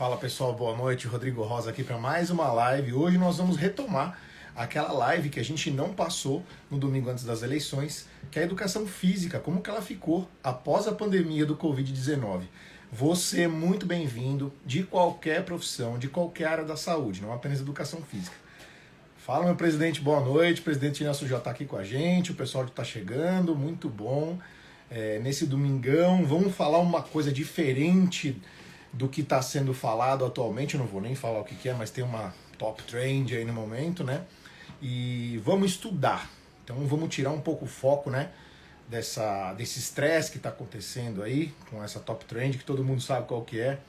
Fala pessoal, boa noite. Rodrigo Rosa aqui para mais uma live. Hoje nós vamos retomar aquela live que a gente não passou no domingo antes das eleições, que é a educação física, como que ela ficou após a pandemia do Covid-19. Você é muito bem-vindo de qualquer profissão, de qualquer área da saúde, não apenas educação física. Fala meu presidente, boa noite. O presidente Nelson já está aqui com a gente, o pessoal está chegando, muito bom. Nesse domingão, vamos falar uma coisa diferente do que está sendo falado atualmente. Eu não vou nem falar o que é, mas tem uma top trend aí no momento, né? E vamos estudar. Então vamos tirar um pouco o foco, né? Desse estresse que está acontecendo aí, com essa top trend, que todo mundo sabe qual que é.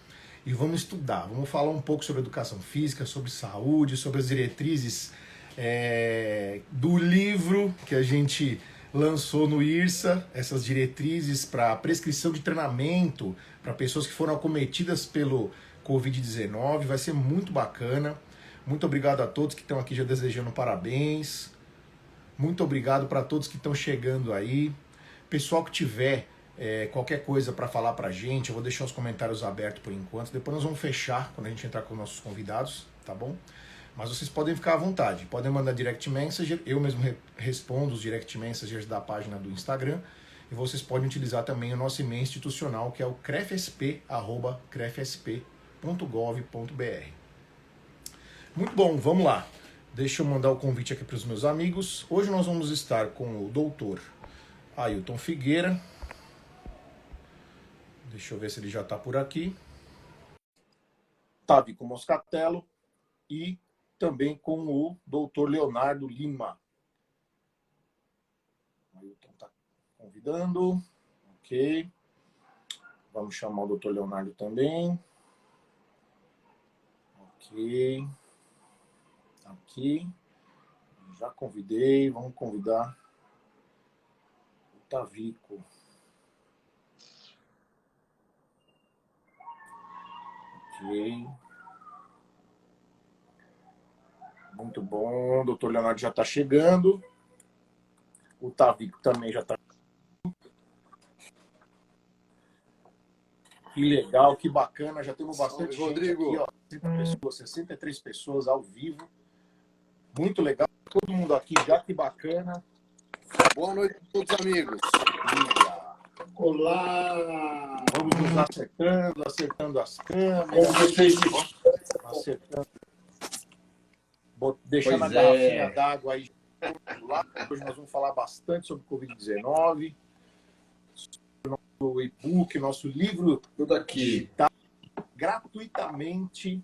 E vamos estudar, vamos falar um pouco sobre educação física, sobre saúde, sobre as diretrizes do livro que a gente lançou no IRSA, essas diretrizes para prescrição de treinamento para pessoas que foram acometidas pelo Covid-19. Vai ser muito bacana. Muito obrigado a todos que estão aqui já desejando parabéns. Muito obrigado para todos que estão chegando aí. Pessoal que tiver qualquer coisa para falar para a gente, eu vou deixar os comentários abertos por enquanto. Depois nós vamos fechar quando a gente entrar com nossos convidados, tá bom? Mas vocês podem ficar à vontade, podem mandar direct messenger, eu mesmo respondo os direct messengers da página do Instagram, e vocês podem utilizar também o nosso e-mail institucional, que é o crefsp@crefsp.gov.br. Muito bom, vamos lá. Deixa eu mandar o convite aqui para os meus amigos. Hoje nós vamos estar com o doutor Ailton Figueira. Deixa eu ver se ele já está por aqui. Tavico Moscatello e também com o doutor Leonardo Lima. O Ailton está convidando. Ok. Vamos chamar o doutor Leonardo também. Ok. Aqui. Já convidei. Vamos convidar o Tavico. Ok. Muito bom. O doutor Leonardo já está chegando. O Tavico também já está. Que legal, que bacana. Já temos bastante gente aqui, ó. 63 pessoas ao vivo. Muito legal. Todo mundo aqui já, que bacana. Boa noite a todos, amigos. Olá! Vamos nos acertando as câmeras. Acertando. Deixando a garrafinha d'água aí do lado. Hoje nós vamos falar bastante sobre Covid-19, nosso e-book, nosso livro, tudo aqui está gratuitamente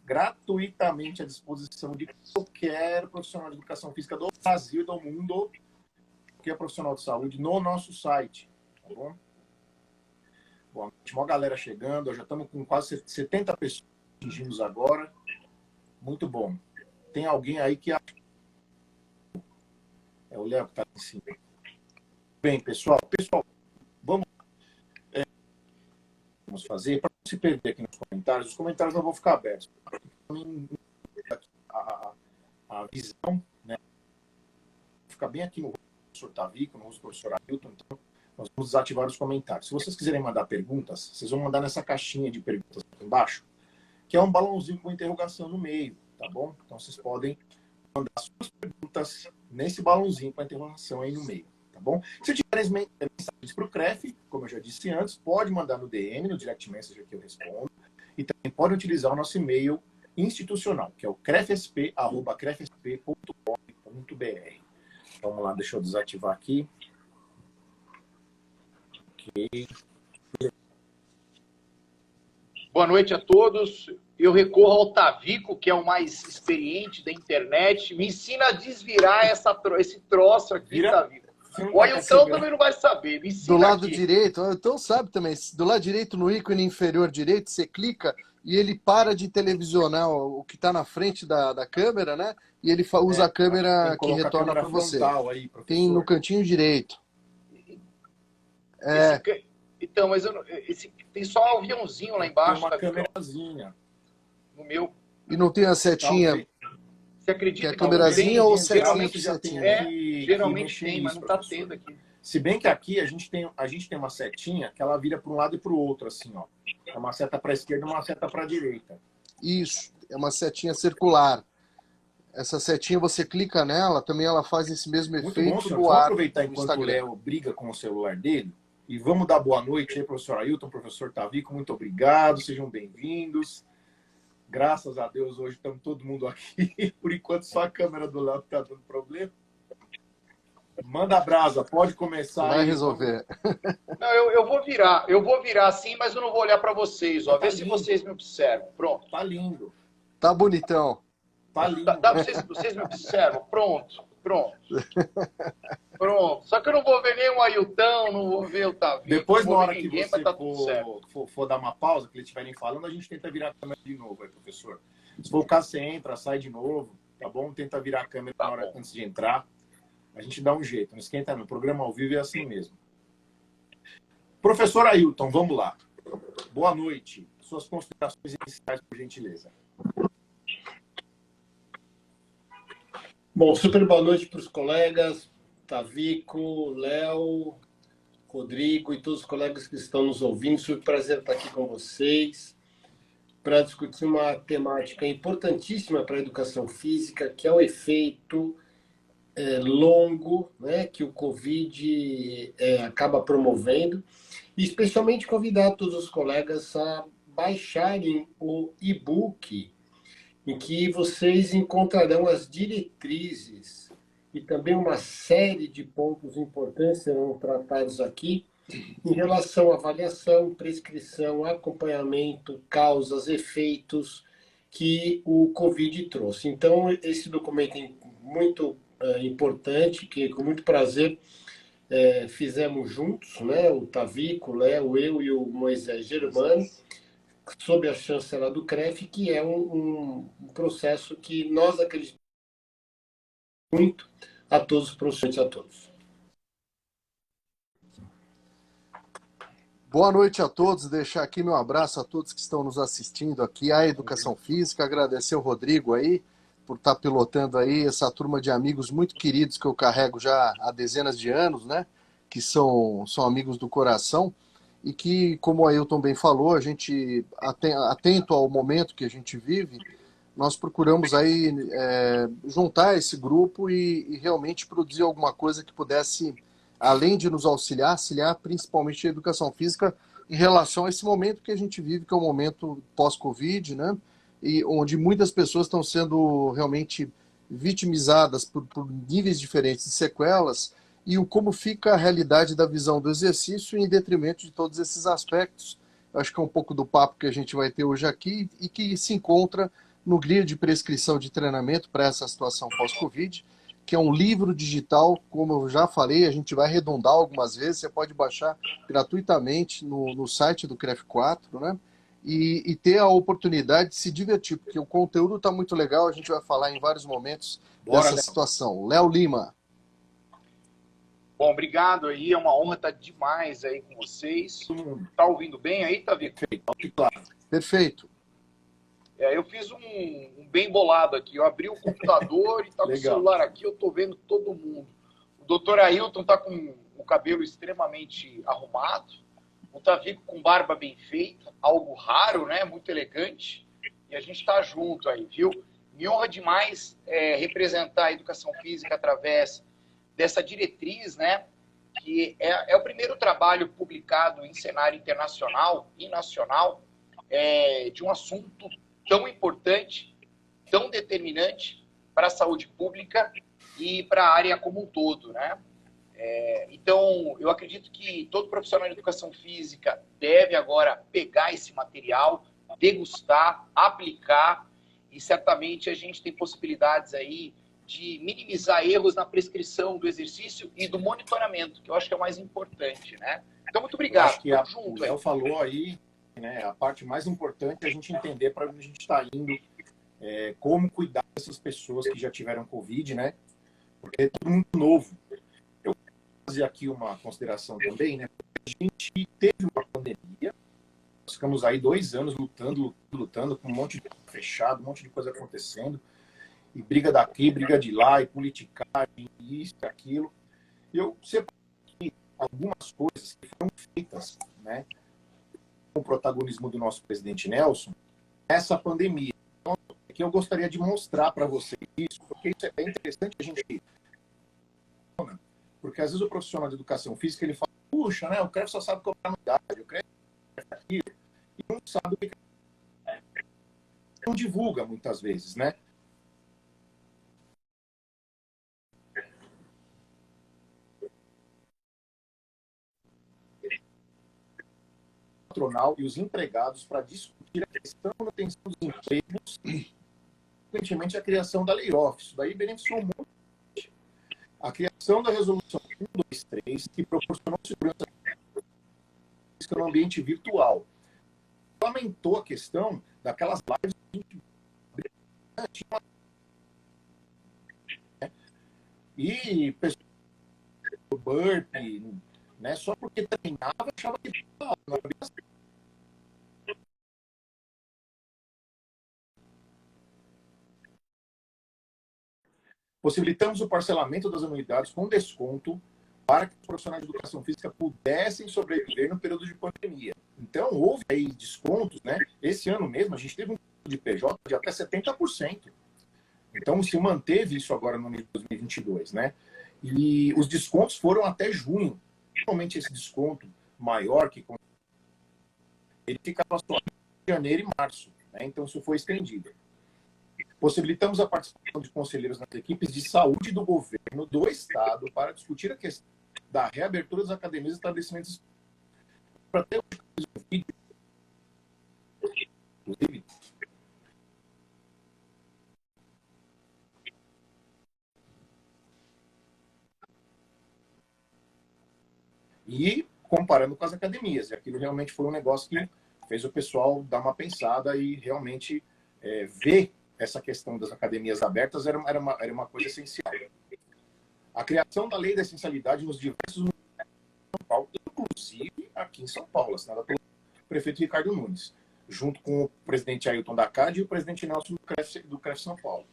à disposição de qualquer profissional de educação física do Brasil e do mundo, que é profissional de saúde, no nosso site, tá bom? Bom, tem uma galera chegando, já estamos com quase 70 pessoas atingindo agora. Muito bom. Tem alguém aí que... É o Léo que está em cima. Bem, pessoal, vamos fazer, para não se perder aqui nos comentários, os comentários não vão ficar abertos. A visão, né? Fica bem aqui no professor Tavico, no professor Ailton, então nós vamos desativar os comentários. Se vocês quiserem mandar perguntas, vocês vão mandar nessa caixinha de perguntas aqui embaixo, que é um balãozinho com interrogação no meio, tá bom? Então vocês podem mandar suas perguntas nesse balãozinho com a interrogação aí no meio, tá bom? Se tiverem mensagens para o CREF, como eu já disse antes, pode mandar no DM, no direct message que eu respondo, e também pode utilizar o nosso e-mail institucional, que é o crefsp@crefsp.gov.br. Vamos lá, deixa eu desativar aqui. Ok. Boa noite a todos. Eu recorro ao Tavico, que é o mais experiente da internet. Me ensina a desvirar esse troço aqui, Tavico. O Ailton também não vai saber. Me ensina do lado aqui. direito, o Ailton sabe também. Do lado direito, no ícone inferior direito, você clica e ele para de televisionar o que está na frente da câmera, né? E ele usa a câmera que retorna para você. Aí, tem no cantinho direito. Então, mas tem só um aviãozinho lá embaixo. Tem uma câmerazinha. No meu. E não tem a setinha? Você acredita que é a câmerazinha ou geralmente setinha? Geralmente tem, mas não está tendo aqui. Se bem que aqui a gente tem uma setinha que ela vira para um lado e para o outro, assim, ó. É uma seta para a esquerda e uma seta para a direita. Isso, é uma setinha circular. Essa setinha, você clica nela, também ela faz esse mesmo Muito bom, efeito senhor. no Vamos ar aproveitar do enquanto o Instagram. Léo briga com o celular dele e vamos dar boa noite aí, professor Ailton, professor Tavico, muito obrigado, sejam bem-vindos. Graças a Deus, hoje estamos todo mundo aqui. Por enquanto, só a câmera do Léo está dando problema. Manda a brasa, pode começar Vai aí. resolver. Não, eu vou virar sim, mas eu não vou olhar para vocês, ó. Vê se vocês me observam. Pronto. Tá lindo. Tá bonitão. Tá lindo. Vocês me observam? Pronto. Só que eu não vou ver nem o Ailton, não vou ver o Tavico. Depois, na hora que ninguém, você tá for dar uma pausa, que eles estiverem falando, a gente tenta virar a câmera de novo, aí, professor. Se for o caso, você entra, sai de novo, tá bom? Tenta virar a câmera na hora antes de entrar. A gente dá um jeito, não esquenta não. O programa ao vivo é assim mesmo. Professor Ailton, vamos lá. Boa noite. Suas considerações iniciais, por gentileza. Bom, super boa noite para os colegas, Tavico, Léo, Rodrigo e todos os colegas que estão nos ouvindo. Foi um prazer estar aqui com vocês para discutir uma temática importantíssima para a educação física, que é o efeito longo, né, que o Covid acaba promovendo, e especialmente convidar todos os colegas a baixarem o e-book em que vocês encontrarão as diretrizes e também uma série de pontos importantes serão tratados aqui em relação à avaliação, prescrição, acompanhamento, causas, efeitos que o Covid trouxe. Então, esse documento é muito importante, que com muito prazer fizemos juntos, né? O Tavico, o Léo, eu e o Moisés Germano, sob a chancela do CREF, que é um processo que nós acreditamos muito a todos os professores, a todos. Boa noite a todos, deixar aqui meu abraço a todos que estão nos assistindo aqui à Educação Física, agradecer o Rodrigo aí por estar pilotando aí essa turma de amigos muito queridos que eu carrego já há dezenas de anos, né? Que são amigos do coração e que, como o Ailton bem falou, a gente, atento ao momento que a gente vive, nós procuramos aí juntar esse grupo e realmente produzir alguma coisa que pudesse, além de nos auxiliar principalmente a educação física em relação a esse momento que a gente vive, que é um momento pós-Covid, né? E onde muitas pessoas estão sendo realmente vitimizadas por níveis diferentes de sequelas, e como fica a realidade da visão do exercício em detrimento de todos esses aspectos. Acho que é um pouco do papo que a gente vai ter hoje aqui e que se encontra no Guia de Prescrição de Treinamento para essa situação pós-Covid, que é um livro digital, como eu já falei, a gente vai arredondar algumas vezes, você pode baixar gratuitamente no site do CREF 4, né? E ter a oportunidade de se divertir, porque o conteúdo está muito legal, a gente vai falar em vários momentos dessa situação. Léo Lima. Bom, obrigado aí, é uma honra estar demais aí com vocês. Tá ouvindo bem aí, Tavico? Perfeito. Eu fiz um bem bolado aqui, eu abri o computador e tá com o celular aqui, eu tô vendo todo mundo. O doutor Ailton tá com o cabelo extremamente arrumado, o Tavico com barba bem feita, algo raro, né? Muito elegante. E a gente tá junto aí, viu? Me honra demais representar a educação física através dessa diretriz, né? Que é o primeiro trabalho publicado em cenário internacional e nacional de um assunto tão importante, tão determinante para a saúde pública e para a área como um todo, né? Então, eu acredito que todo profissional de educação física deve agora pegar esse material, degustar, aplicar, e certamente a gente tem possibilidades aí de minimizar erros na prescrição do exercício e do monitoramento, que eu acho que é o mais importante, né? Então, muito obrigado. Acho que o Léo falou aí, né, a parte mais importante é a gente entender para onde a gente está indo, como cuidar dessas pessoas que já tiveram Covid, né? Porque é tudo muito novo. Eu vou fazer aqui uma consideração também, né? A gente teve uma pandemia, nós ficamos aí 2 anos lutando com um monte de coisa fechado, um monte de coisa acontecendo, e briga daqui, briga de lá, e politicagem, isso e aquilo. E eu separei algumas coisas que foram feitas, né, com o protagonismo do nosso presidente Nelson, essa pandemia. Então, aqui eu gostaria de mostrar para vocês isso, porque isso é interessante a gente... Porque às vezes o profissional de educação física, ele fala, puxa, né, o CREF só sabe cobrar anuidade, o CREF é aquilo, e não sabe o que não divulga muitas vezes, né? Patronal e os empregados para discutir a questão da atenção dos empregos e, consequentemente, a criação da lei office. Isso daí beneficiou muito a criação da resolução 123, que proporcionou segurança no ambiente virtual. Lamentou a questão daquelas lives e pessoas do burpee, né, só porque treinava, achava que não era assim. Possibilitamos o parcelamento das anuidades com desconto para que os profissionais de educação física pudessem sobreviver no período de pandemia. Então, houve aí descontos, né? Esse ano mesmo, a gente teve um de PJ de até 70%. Então, se manteve isso agora no ano de 2022, né? E os descontos foram até junho. Normalmente, esse desconto maior, que ele ficava só em janeiro e março, né? Então, isso foi estendido. Possibilitamos a participação de conselheiros nas equipes de saúde do governo do Estado para discutir a questão da reabertura das academias e estabelecimentos para ter um vídeo, inclusive, e comparando com as academias. E aquilo realmente foi um negócio que fez o pessoal dar uma pensada e realmente ver essa questão das academias abertas era uma coisa essencial. A criação da lei da essencialidade nos diversos municípios de São Paulo, inclusive aqui em São Paulo, assinada pelo prefeito Ricardo Nunes, junto com o presidente Ailton da CAD e o presidente Nelson do CREF São Paulo.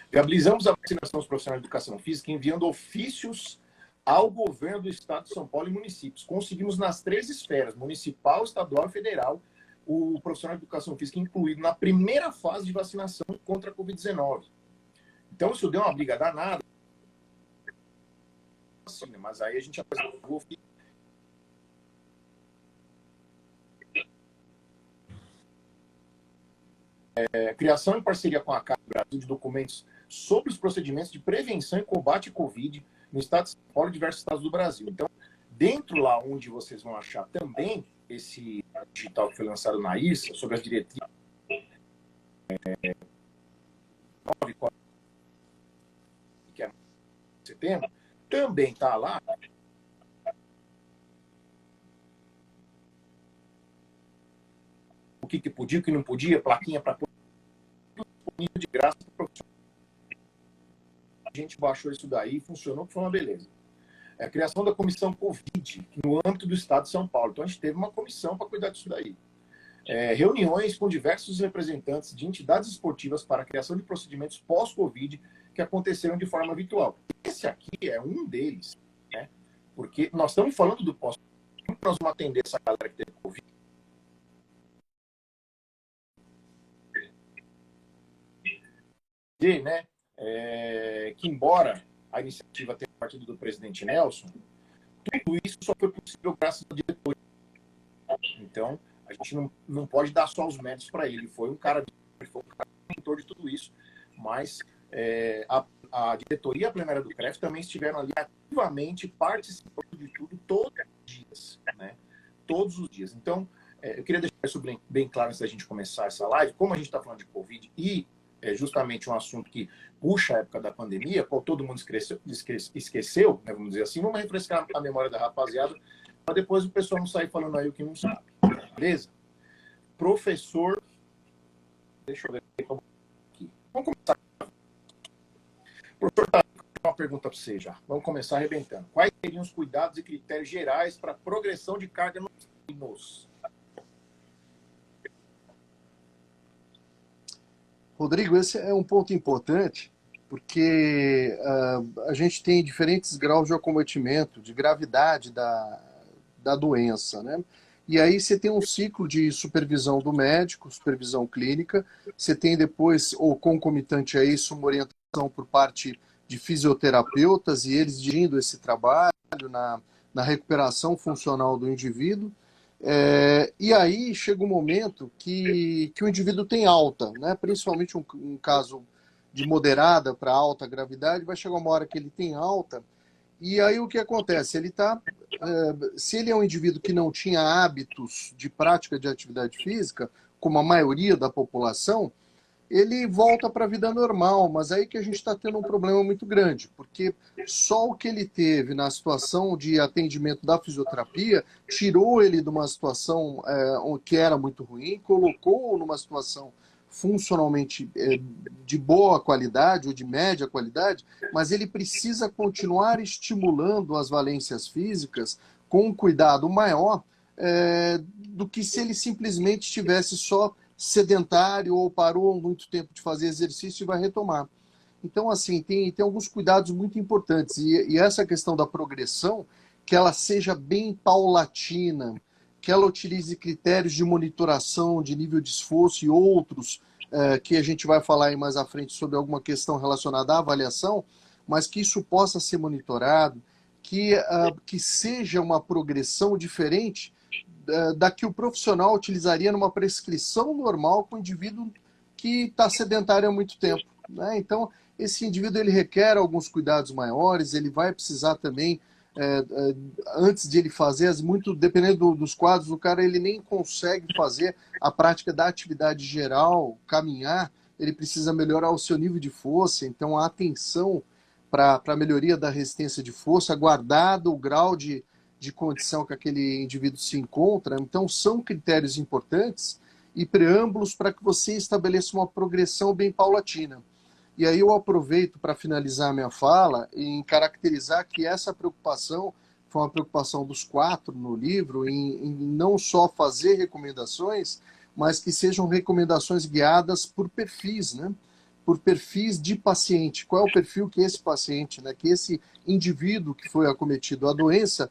Viabilizamos a vacinação dos profissionais de educação física enviando ofícios ao governo do Estado de São Paulo e municípios. Conseguimos nas 3 esferas, municipal, estadual e federal, o profissional de educação física incluído na primeira fase de vacinação contra a Covid-19. Então, isso deu uma briga danada, mas aí a gente apresentou criação em parceria com a CAD Brasil de documentos sobre os procedimentos de prevenção e combate à Covid no estado de São Paulo e diversos estados do Brasil. Então, dentro lá onde vocês vão achar também esse digital que foi lançado na IRSA, sobre as diretrizes 9, que é setembro, também está lá o que podia, o que não podia, plaquinha para disponível de graça para o profissional. A gente baixou isso daí, funcionou, que foi uma beleza. A criação da comissão Covid no âmbito do Estado de São Paulo. Então, a gente teve uma comissão para cuidar disso daí. Reuniões com diversos representantes de entidades esportivas para a criação de procedimentos pós-Covid que aconteceram de forma virtual. Esse aqui é um deles, né? Porque nós estamos falando do pós-Covid. Como nós vamos atender essa galera que teve Covid? Né? Que embora a iniciativa tenha partido do presidente Nelson, tudo isso só foi possível graças ao diretor. Então, a gente não pode dar só os méritos para ele. Ele foi um cara mentor de tudo isso, mas a diretoria e a plenária do CREF também estiveram ali ativamente participando de tudo todos os dias, né? Todos os dias. Então, eu queria deixar isso bem claro antes da gente começar essa live. Como a gente está falando de Covid e é justamente um assunto que puxa a época da pandemia, qual todo mundo esqueceu, né, vamos dizer assim, vamos refrescar a memória da rapaziada, para depois o pessoal não sair falando aí o que não sabe. Beleza? Professor, deixa eu ver aqui. Vamos começar. Professor, uma pergunta para você já. Vamos começar arrebentando. Quais seriam os cuidados e critérios gerais para progressão de carga nos treinos? Rodrigo, esse é um ponto importante, porque a gente tem diferentes graus de acometimento, de gravidade da doença, né? E aí você tem um ciclo de supervisão do médico, supervisão clínica, você tem depois, ou concomitante a isso, uma orientação por parte de fisioterapeutas e eles dirigindo esse trabalho na recuperação funcional do indivíduo. E aí chega um momento que o indivíduo tem alta, né? Principalmente um caso de moderada para alta gravidade, vai chegar uma hora que ele tem alta, e aí o que acontece? Se ele é um indivíduo que não tinha hábitos de prática de atividade física, como a maioria da população, ele volta para a vida normal, mas aí que a gente está tendo um problema muito grande, porque só o que ele teve na situação de atendimento da fisioterapia tirou ele de uma situação que era muito ruim, colocou numa situação funcionalmente de boa qualidade ou de média qualidade, mas ele precisa continuar estimulando as valências físicas com um cuidado maior do que se ele simplesmente estivesse só sedentário ou parou muito tempo de fazer exercício e vai retomar. Então, assim, tem alguns cuidados muito importantes. E essa questão da progressão, que ela seja bem paulatina, que ela utilize critérios de monitoração de nível de esforço e outros, que a gente vai falar aí mais à frente sobre alguma questão relacionada à avaliação, mas que isso possa ser monitorado, que seja uma progressão diferente da que o profissional utilizaria numa prescrição normal com o indivíduo que está sedentário há muito tempo, né? Então, esse indivíduo ele requer alguns cuidados maiores, ele vai precisar também, antes de ele fazer, muito dependendo dos quadros, o cara ele nem consegue fazer a prática da atividade geral, caminhar, ele precisa melhorar o seu nível de força, então a atenção para a melhoria da resistência de força, guardado o grau de condição que aquele indivíduo se encontra. Então, são critérios importantes e preâmbulos para que você estabeleça uma progressão bem paulatina. E aí eu aproveito para finalizar a minha fala em caracterizar que essa preocupação foi uma preocupação dos 4 no livro, em não só fazer recomendações, mas que sejam recomendações guiadas por perfis, né? Por perfis de paciente. Qual é o perfil que esse paciente, né? Que esse indivíduo que foi acometido à doença,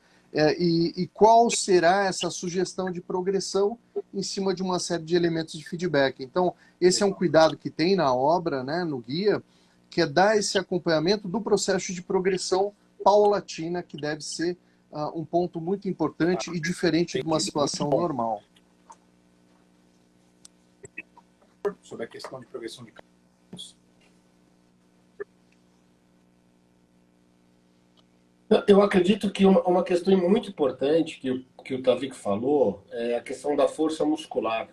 e qual será essa sugestão de progressão em cima de uma série de elementos de feedback. Então, esse é um cuidado que tem na obra, né, no guia, que é dar esse acompanhamento do processo de progressão paulatina, que deve ser um ponto muito importante e diferente de uma situação normal. Sobre a questão de progressão de casos. Eu acredito que uma questão muito importante que o Tavico falou é a questão da força muscular.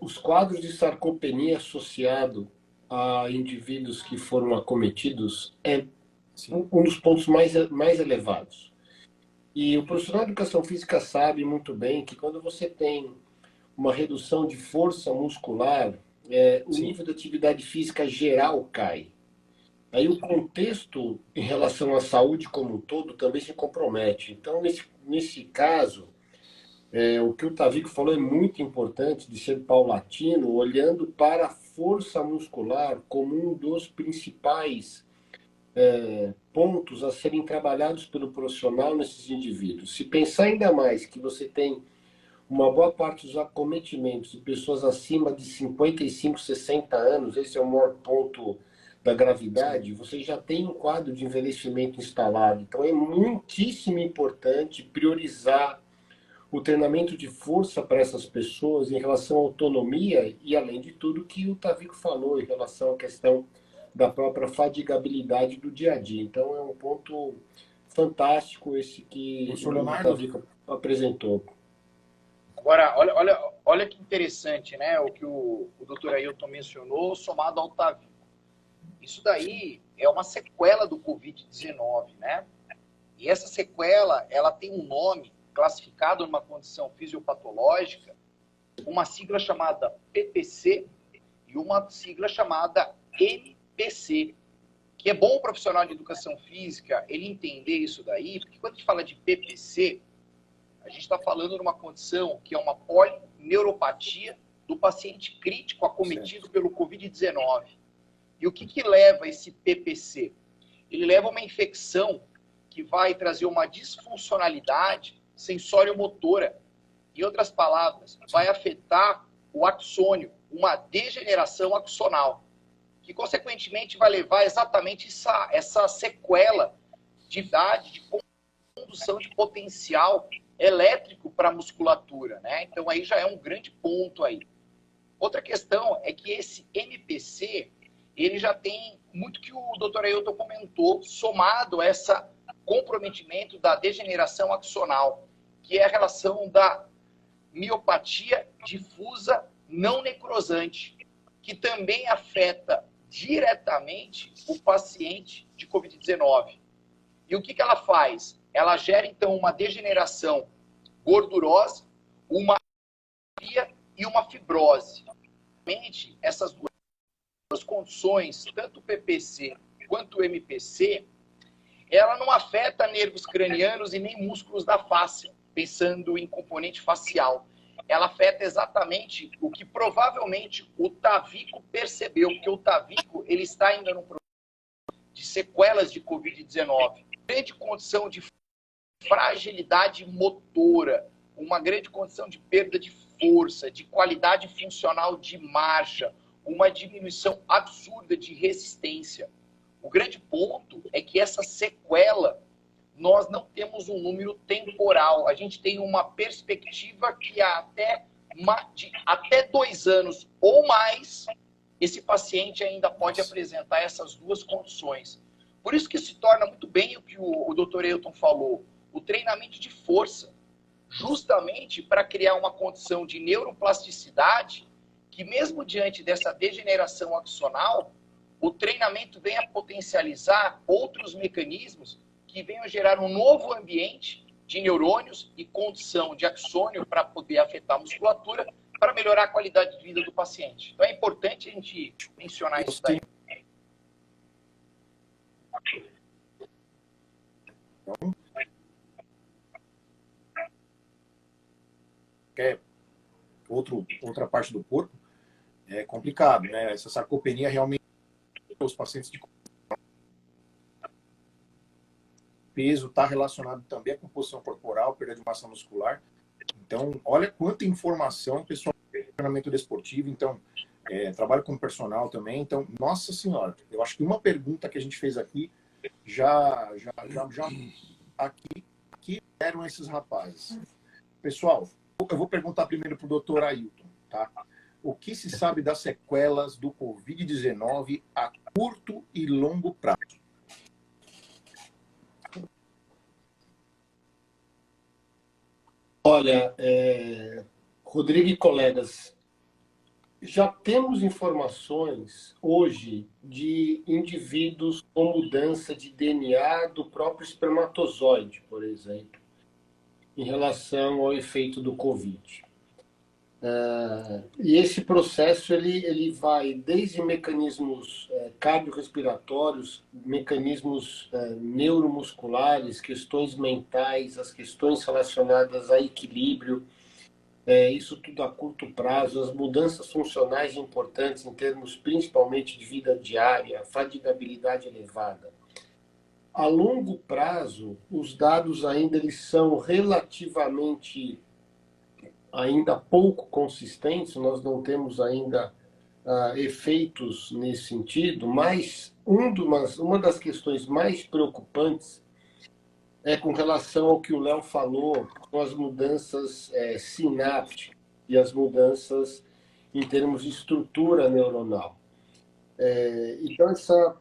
Os quadros de sarcopenia associado a indivíduos que foram acometidos é um dos pontos mais elevados. E o profissional de educação física sabe muito bem que quando você tem uma redução de força muscular, o nível de atividade física geral cai. Aí o contexto em relação à saúde como um todo também se compromete. Então, nesse caso, o que o Tavico falou é muito importante de ser paulatino, olhando para a força muscular como um dos principais pontos a serem trabalhados pelo profissional nesses indivíduos. Se pensar ainda mais que você tem uma boa parte dos acometimentos de pessoas acima de 55, 60 anos, esse é o maior ponto da gravidade, você já tem um quadro de envelhecimento instalado. Então é muitíssimo importante priorizar o treinamento de força para essas pessoas em relação à autonomia e, além de tudo, que o Tavico falou em relação à questão da própria fadigabilidade do dia a dia. Então é um ponto fantástico esse que o Tavico apresentou. Agora, olha que interessante, né? O que o Dr. Ailton mencionou, somado ao Tavico. Isso daí é uma sequela do Covid-19, né? E essa sequela, ela tem um nome classificado numa condição fisiopatológica, uma sigla chamada PPC e uma sigla chamada MPC. Que é bom o profissional de educação física ele entender isso daí, porque quando a gente fala de PPC, a gente está falando de uma condição que é uma polineuropatia do paciente crítico acometido pelo Covid-19. E o que leva esse PPC? Ele leva a uma infecção que vai trazer uma disfuncionalidade sensório-motora Em outras palavras, vai afetar o axônio, uma degeneração axonal, que consequentemente vai levar exatamente essa sequela de idade, de condução de potencial elétrico para a musculatura, né? Então aí já é um grande ponto aí. Outra questão é que esse MPC, ele já tem muito que o Dr. Ailton comentou, somado a esse comprometimento da degeneração axonal, que é a relação da miopatia difusa não necrosante, que também afeta diretamente o paciente de Covid-19. E o que ela faz? Ela gera, então, uma degeneração gordurosa, uma atrofia e uma fibrose. Essas duas condições, tanto o PPC quanto o MPC, ela não afeta nervos cranianos e nem músculos da face, pensando em componente facial. Ela afeta exatamente o que provavelmente o Tavico percebeu, porque o Tavico ele está ainda num processo de sequelas de Covid-19. Grande condição de fragilidade motora, uma grande condição de perda de força, de qualidade funcional de marcha, uma diminuição absurda de resistência. O grande ponto é que essa sequela, nós não temos um número temporal. A gente tem uma perspectiva que até 2 anos ou mais, esse paciente ainda pode apresentar essas duas condições. Por isso que se torna muito bem o que o Dr. Ailton falou, o treinamento de força, justamente para criar uma condição de neuroplasticidade que, mesmo diante dessa degeneração axonal, o treinamento venha potencializar outros mecanismos que venham gerar um novo ambiente de neurônios e condição de axônio para poder afetar a musculatura, para melhorar a qualidade de vida do paciente. Então é importante a gente mencionar isso daí. Outra parte do corpo é complicado, né? Essa sarcopenia realmente os pacientes de peso está relacionado também à composição corporal, perda de massa muscular. Então, olha quanta informação, pessoal, treinamento desportivo. Então, trabalho com personal também. Então, nossa senhora, eu acho que uma pergunta que a gente fez aqui já aqui eram esses rapazes. Pessoal, eu vou perguntar primeiro para o Dr. Ailton, tá? O que se sabe das sequelas do Covid-19 a curto e longo prazo? Olha, Rodrigo e colegas, já temos informações hoje de indivíduos com mudança de DNA do próprio espermatozoide, por exemplo, em relação ao efeito do Covid. E esse processo ele vai desde mecanismos cardiorrespiratórios, mecanismos neuromusculares, questões mentais, as questões relacionadas a equilíbrio, isso tudo a curto prazo, as mudanças funcionais importantes em termos principalmente de vida diária, fatigabilidade elevada. A longo prazo, os dados ainda eles são relativamente ainda pouco consistentes, nós não temos ainda efeitos nesse sentido, mas uma das questões mais preocupantes é com relação ao que o Léo falou, com as mudanças sinápticas e as mudanças em termos de estrutura neuronal. Então, essa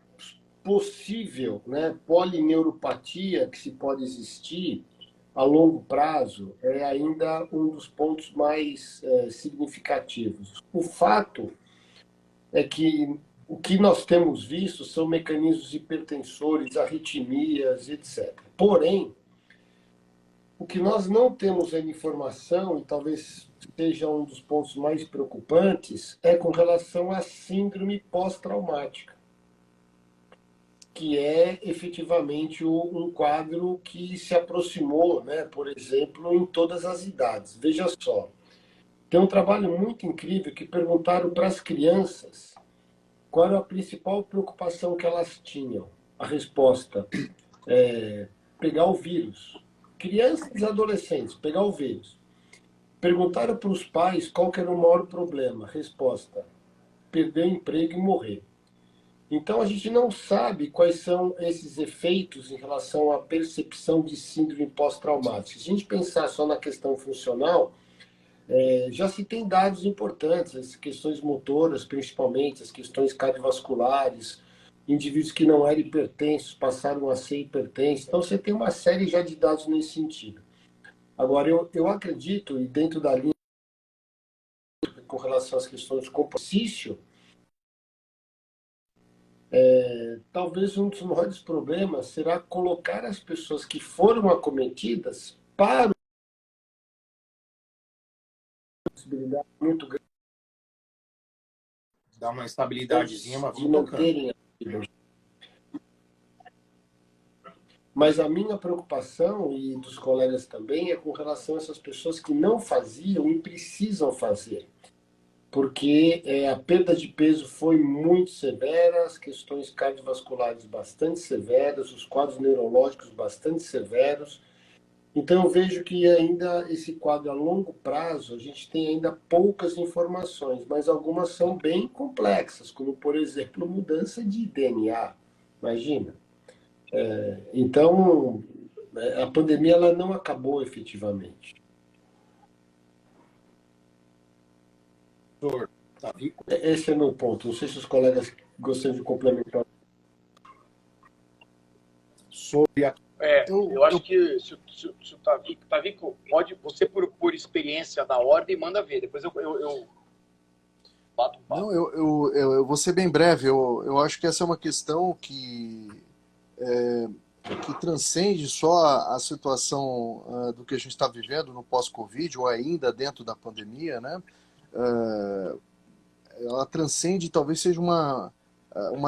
possível polineuropatia que se pode existir a longo prazo é ainda um dos pontos mais significativos. O fato é que o que nós temos visto são mecanismos hipertensores, arritmias, etc. Porém, o que nós não temos ainda informação, e talvez seja um dos pontos mais preocupantes, é com relação à síndrome pós-traumática, que é efetivamente um quadro que se aproximou, por exemplo, em todas as idades. Veja só, tem um trabalho muito incrível que perguntaram para as crianças qual era a principal preocupação que elas tinham. A resposta é pegar o vírus. Crianças e adolescentes, pegar o vírus. Perguntaram para os pais qual que era o maior problema. Resposta: perder o emprego e morrer. Então, a gente não sabe quais são esses efeitos em relação à percepção de síndrome pós-traumática. Se a gente pensar só na questão funcional, já se tem dados importantes, as questões motoras, principalmente, as questões cardiovasculares, indivíduos que não eram hipertensos passaram a ser hipertensos. Então, você tem uma série já de dados nesse sentido. Agora, eu acredito, e dentro da linha com relação às questões de composição, talvez um dos maiores problemas será colocar as pessoas que foram acometidas para uma possibilidade muito grande Dá uma estabilidadezinha, mas de vamos tocando. manterem a vida. Mas a minha preocupação, e dos colegas também, é com relação a essas pessoas que não faziam e precisam fazer. Porque a perda de peso foi muito severa, as questões cardiovasculares bastante severas, os quadros neurológicos bastante severos. Então, eu vejo que ainda esse quadro a longo prazo, a gente tem ainda poucas informações, mas algumas são bem complexas, como, por exemplo, mudança de DNA. Imagina. Então, a pandemia ela não acabou efetivamente. Esse é meu ponto. Não sei se os colegas gostam de complementar. Sobre a... eu acho que se o Tavico pode, você por experiência da ordem, manda ver. Depois eu bato um papo. Não, eu vou ser bem breve. Eu acho que essa é uma questão que transcende só a situação do que a gente está vivendo no pós-Covid, ou ainda dentro da pandemia, né? Ela transcende, talvez seja uma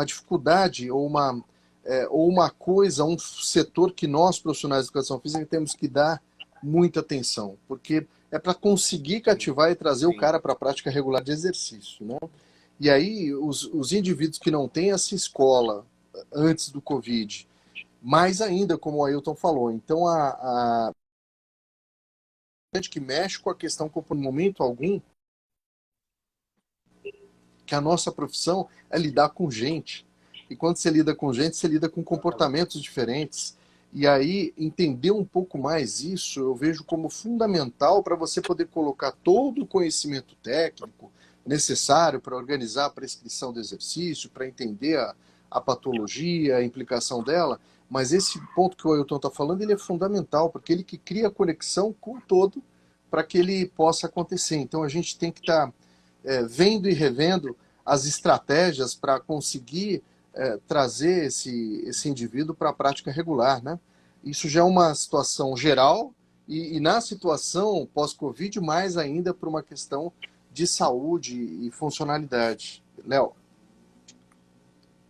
dificuldade ou uma coisa, um setor que nós, profissionais de educação física, temos que dar muita atenção, porque é para conseguir cativar e trazer o cara para a prática regular de exercício, né? E aí, os indivíduos que não têm essa escola antes do Covid, mais ainda, como o Ailton falou, então a gente que mexe com a questão que, por momento algum, que a nossa profissão é lidar com gente. E quando você lida com gente, você lida com comportamentos diferentes. E aí, entender um pouco mais isso, eu vejo como fundamental para você poder colocar todo o conhecimento técnico necessário para organizar a prescrição do exercício, para entender a patologia, a implicação dela. Mas esse ponto que o Ailton está falando, ele é fundamental, porque ele que cria a conexão com o todo para que ele possa acontecer. Então, a gente tem que estar vendo e revendo as estratégias para conseguir trazer esse indivíduo para a prática regular, né? Isso já é uma situação geral e na situação pós-Covid, mais ainda por uma questão de saúde e funcionalidade. Léo?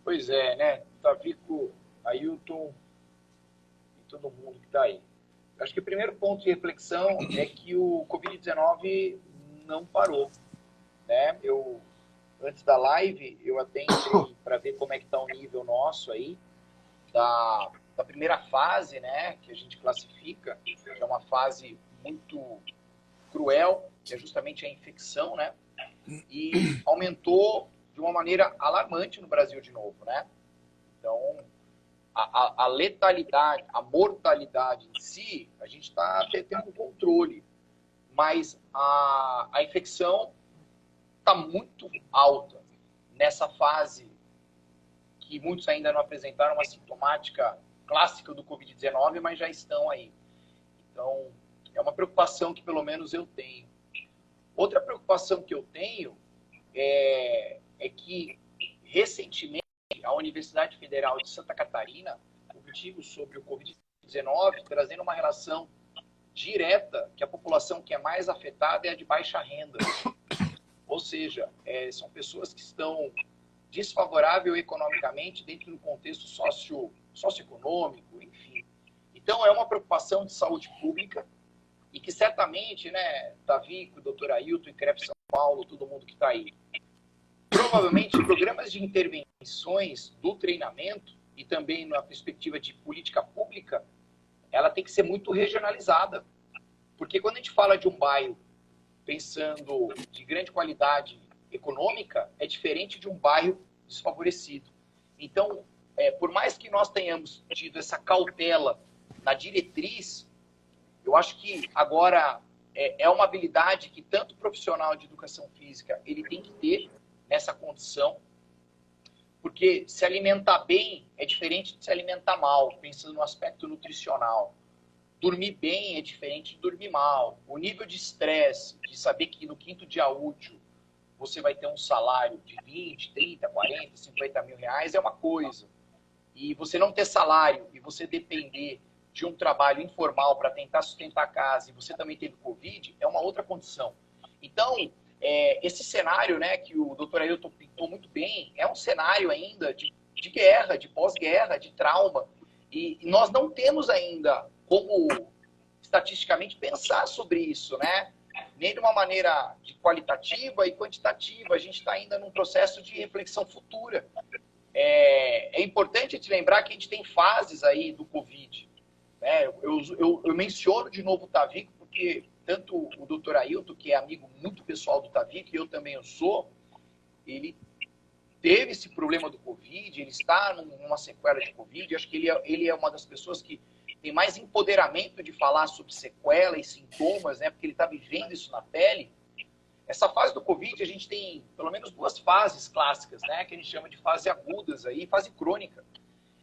Pois é, né? Tavico, Ailton e todo mundo que está aí. Acho que o primeiro ponto de reflexão é que o Covid-19 não parou, né? Antes da live, eu até entrei para ver como é que está o nível nosso aí, da primeira fase, né, que a gente classifica, que é uma fase muito cruel, que é justamente a infecção, né, e aumentou de uma maneira alarmante no Brasil de novo, né. Então, a letalidade, a mortalidade em si, a gente está tendo um controle, mas a infecção está muito alta nessa fase que muitos ainda não apresentaram uma sintomática clássica do Covid-19, mas já estão aí. Então, é uma preocupação que pelo menos eu tenho. Outra preocupação que eu tenho é que, recentemente, a Universidade Federal de Santa Catarina publicou sobre o Covid-19, trazendo uma relação direta que a população que é mais afetada é a de baixa renda. Ou seja, são pessoas que estão desfavoráveis economicamente dentro do contexto socioeconômico, enfim. Então, é uma preocupação de saúde pública e que certamente, né, Tavico, doutor Ailton, ICREF São Paulo, todo mundo que está aí, provavelmente programas de intervenções do treinamento e também na perspectiva de política pública, ela tem que ser muito regionalizada. Porque quando a gente fala de um bairro pensando de grande qualidade econômica, é diferente de um bairro desfavorecido. Então, por mais que nós tenhamos tido essa cautela na diretriz, eu acho que agora é uma habilidade que tanto o profissional de educação física ele tem que ter nessa condição, porque se alimentar bem é diferente de se alimentar mal, pensando no aspecto nutricional. Dormir bem é diferente de dormir mal. O nível de estresse, de saber que no 5º dia útil você vai ter um salário de 20, 30, 40, 50 mil reais é uma coisa. E você não ter salário e você depender de um trabalho informal para tentar sustentar a casa e você também teve Covid é uma outra condição. Então, esse cenário, né, que o Dr. Ailton pintou muito bem, é um cenário ainda de guerra, de pós-guerra, de trauma. E nós não temos ainda como, estatisticamente, pensar sobre isso, né? Nem de uma maneira qualitativa e quantitativa. A gente está ainda num processo de reflexão futura. É importante te lembrar que a gente tem fases aí do Covid. Né? Eu menciono de novo o Tavico, porque tanto o Dr. Ailton, que é amigo muito pessoal do Tavico, e eu também o sou, ele teve esse problema do Covid, ele está numa sequela de Covid. Eu acho que ele é uma das pessoas que tem mais empoderamento de falar sobre sequela e sintomas, né? Porque ele está vivendo isso na pele. Essa fase do Covid, a gente tem pelo menos 2 fases clássicas, né? Que a gente chama de fase agudas e fase crônica.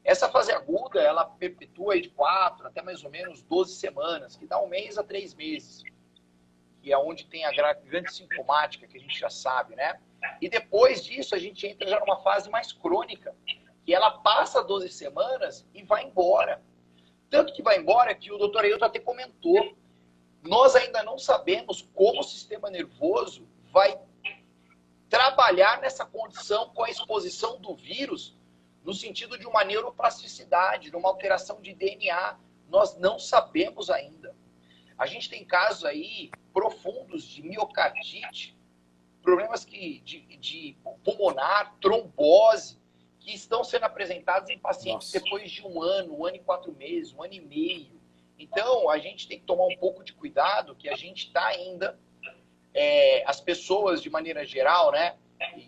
Essa fase aguda, ela perpetua aí de 4 até mais ou menos 12 semanas, que dá 1 mês a 3 meses, que é onde tem a grande sintomática, que a gente já sabe, né? E depois disso, a gente entra já numa fase mais crônica, que ela passa 12 semanas e vai embora. Tanto que vai embora que o Dr. Ailton até comentou. Nós ainda não sabemos como o sistema nervoso vai trabalhar nessa condição com a exposição do vírus no sentido de uma neuroplasticidade, de uma alteração de DNA. Nós não sabemos ainda. A gente tem casos aí profundos de miocardite, problemas de pulmonar, trombose, que estão sendo apresentados em pacientes depois de 1 ano, 1 ano e 4 meses, 1 ano e meio. Então, a gente tem que tomar um pouco de cuidado, que a gente está ainda, as pessoas de maneira geral, né,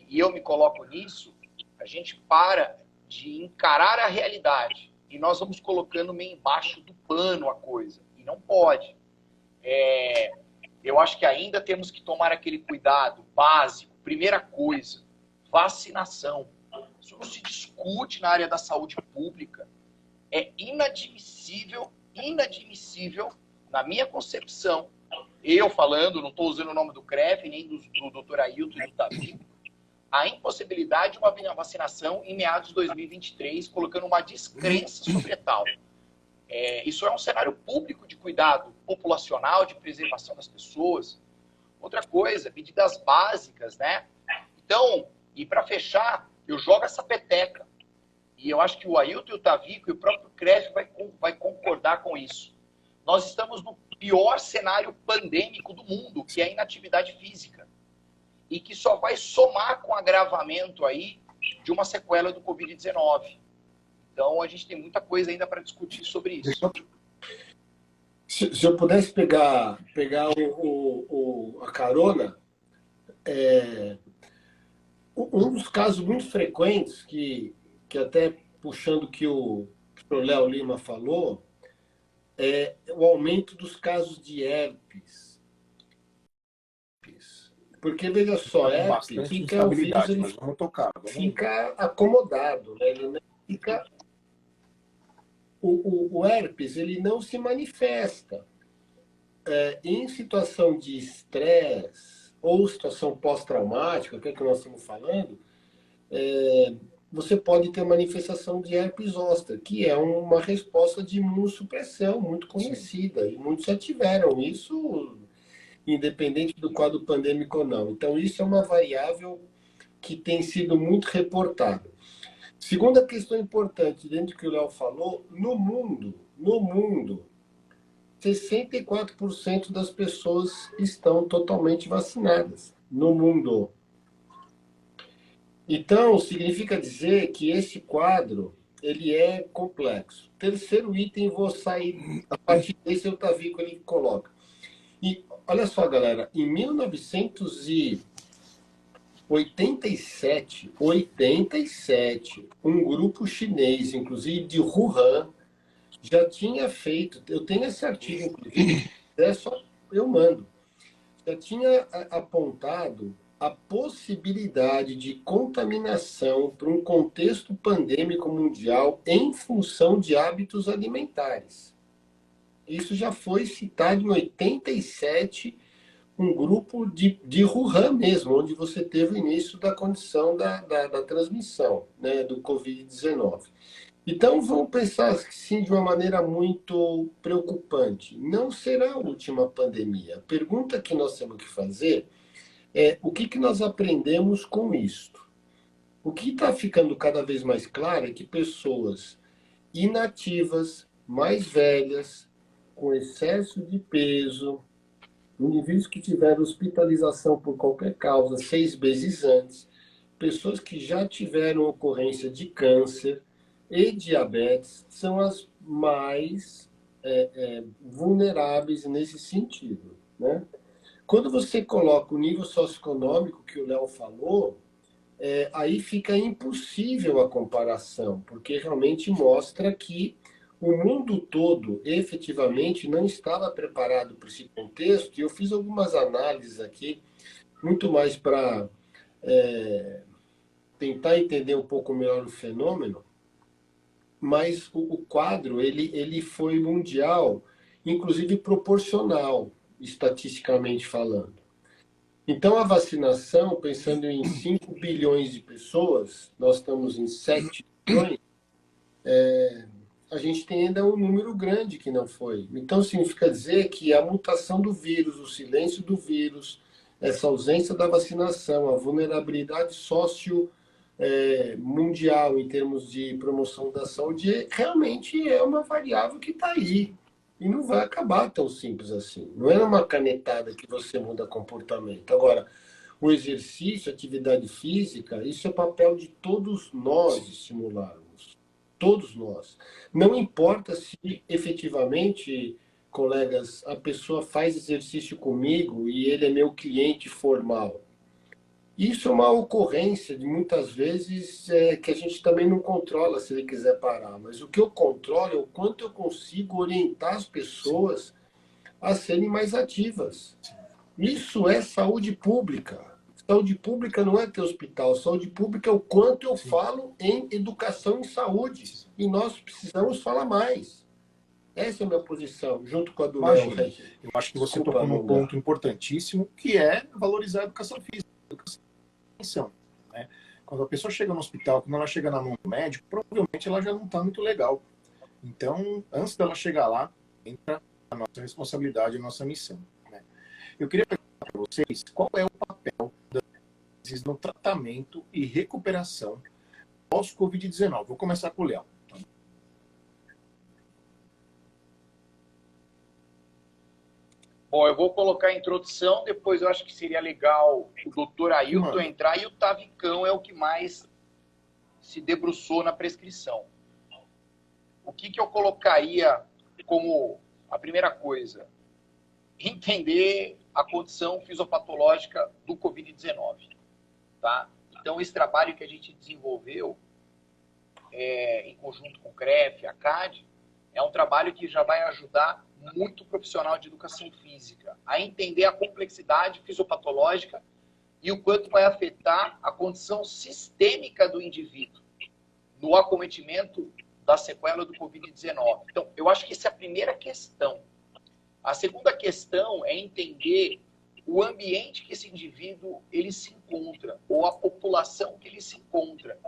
e eu me coloco nisso, a gente para de encarar a realidade e nós vamos colocando meio embaixo do pano a coisa, e não pode. Eu acho que ainda temos que tomar aquele cuidado básico. Primeira coisa, vacinação. Isso não se discute na área da saúde pública. É inadmissível, na minha concepção, eu falando, não estou usando o nome do CREF, nem do Dr. Ailton e do Tavico, a impossibilidade de uma vacinação em meados de 2023, colocando uma descrença sobre tal. Isso é um cenário público de cuidado populacional, de preservação das pessoas. Outra coisa, medidas básicas, né? Então, e para fechar, eu jogo essa peteca. E eu acho que o Ailton e o Tavico e o próprio CREF vai concordar com isso. Nós estamos no pior cenário pandêmico do mundo, que é a inatividade física. E que só vai somar com o agravamento aí de uma sequela do Covid-19. Então, a gente tem muita coisa ainda para discutir sobre isso. Se eu pudesse pegar a carona, um dos casos muito frequentes, que até puxando o que o Léo Lima falou, é o aumento dos casos de herpes. Porque, veja só, herpes fica, o vírus fica acomodado, né? Ele não fica... O herpes ele não se manifesta. Em situação de estresse ou situação pós-traumática, que é que nós estamos falando, você pode ter manifestação de herpes zoster, que é uma resposta de imunossupressão muito conhecida. Sim. E muitos já tiveram isso, independente do quadro pandêmico ou não. Então, isso é uma variável que tem sido muito reportada. Segunda questão importante, dentro do que o Léo falou, no mundo, 64% das pessoas estão totalmente vacinadas. No mundo. Então, significa dizer que esse quadro, ele é complexo. Terceiro item, vou sair, a partir desse o Tavico ele coloca. E olha só, galera, em 1987, um grupo chinês, inclusive de Wuhan, já tinha feito, eu tenho esse artigo, inclusive, é só eu mando, já tinha apontado a possibilidade de contaminação para um contexto pandêmico mundial em função de hábitos alimentares. Isso já foi citado em 87, um grupo de Wuhan mesmo, onde você teve o início da condição da transmissão, né, do Covid-19. Então, vamos pensar assim de uma maneira muito preocupante. Não será a última pandemia. A pergunta que nós temos que fazer é o que nós aprendemos com isto? O que está ficando cada vez mais claro é que pessoas inativas, mais velhas, com excesso de peso, indivíduos que tiveram hospitalização por qualquer causa 6 meses antes, pessoas que já tiveram ocorrência de câncer e diabetes, são as mais vulneráveis nesse sentido, né? Quando você coloca o nível socioeconômico que o Léo falou, aí fica impossível a comparação, porque realmente mostra que o mundo todo, efetivamente, não estava preparado para esse contexto, e eu fiz algumas análises aqui, muito mais para tentar entender um pouco melhor o fenômeno, mas o quadro ele foi mundial, inclusive proporcional, estatisticamente falando. Então, a vacinação, pensando em 5 bilhões de pessoas, nós estamos em 7 bilhões, a gente tem ainda um número grande que não foi. Então, significa dizer que a mutação do vírus, o silêncio do vírus, essa ausência da vacinação, a vulnerabilidade mundial em termos de promoção da saúde, realmente é uma variável que está aí. E não vai acabar tão simples assim. Não é uma canetada que você muda comportamento. Agora, o exercício, a atividade física, isso é papel de todos nós estimularmos. Todos nós. Não importa se efetivamente, colegas, a pessoa faz exercício comigo e ele é meu cliente formal. Isso é uma ocorrência de muitas vezes que a gente também não controla se ele quiser parar. Mas o que eu controlo é o quanto eu consigo orientar as pessoas a serem mais ativas. Isso é saúde pública. Saúde pública não é ter hospital. Saúde pública é o quanto eu falo em educação e saúde. E nós precisamos falar mais. Essa é a minha posição, junto com a do Léo. Eu acho que você tocou num ponto importantíssimo, que é valorizar a educação física. Né? Quando a pessoa chega no hospital, quando ela chega na mão do médico, provavelmente ela já não está muito legal. Então, antes dela chegar lá, entra a nossa responsabilidade, a nossa missão. Né? Eu queria perguntar para vocês qual é o papel das no tratamento e recuperação pós-Covid-19. Vou começar com o Léo. Bom, eu vou colocar a introdução, depois eu acho que seria legal o doutor Ailton entrar, e o Tavicão é o que mais se debruçou na prescrição. O que eu colocaria como a primeira coisa? Entender a condição fisiopatológica do Covid-19. Tá? Então, esse trabalho que a gente desenvolveu em conjunto com o CREF, a CAD, é um trabalho que já vai ajudar muito profissional de educação física a entender a complexidade fisiopatológica e o quanto vai afetar a condição sistêmica do indivíduo no acometimento da sequela do Covid-19. Então, eu acho que essa é a primeira questão. A segunda questão é entender o ambiente que esse indivíduo ele se encontra, ou a população que ele se encontra.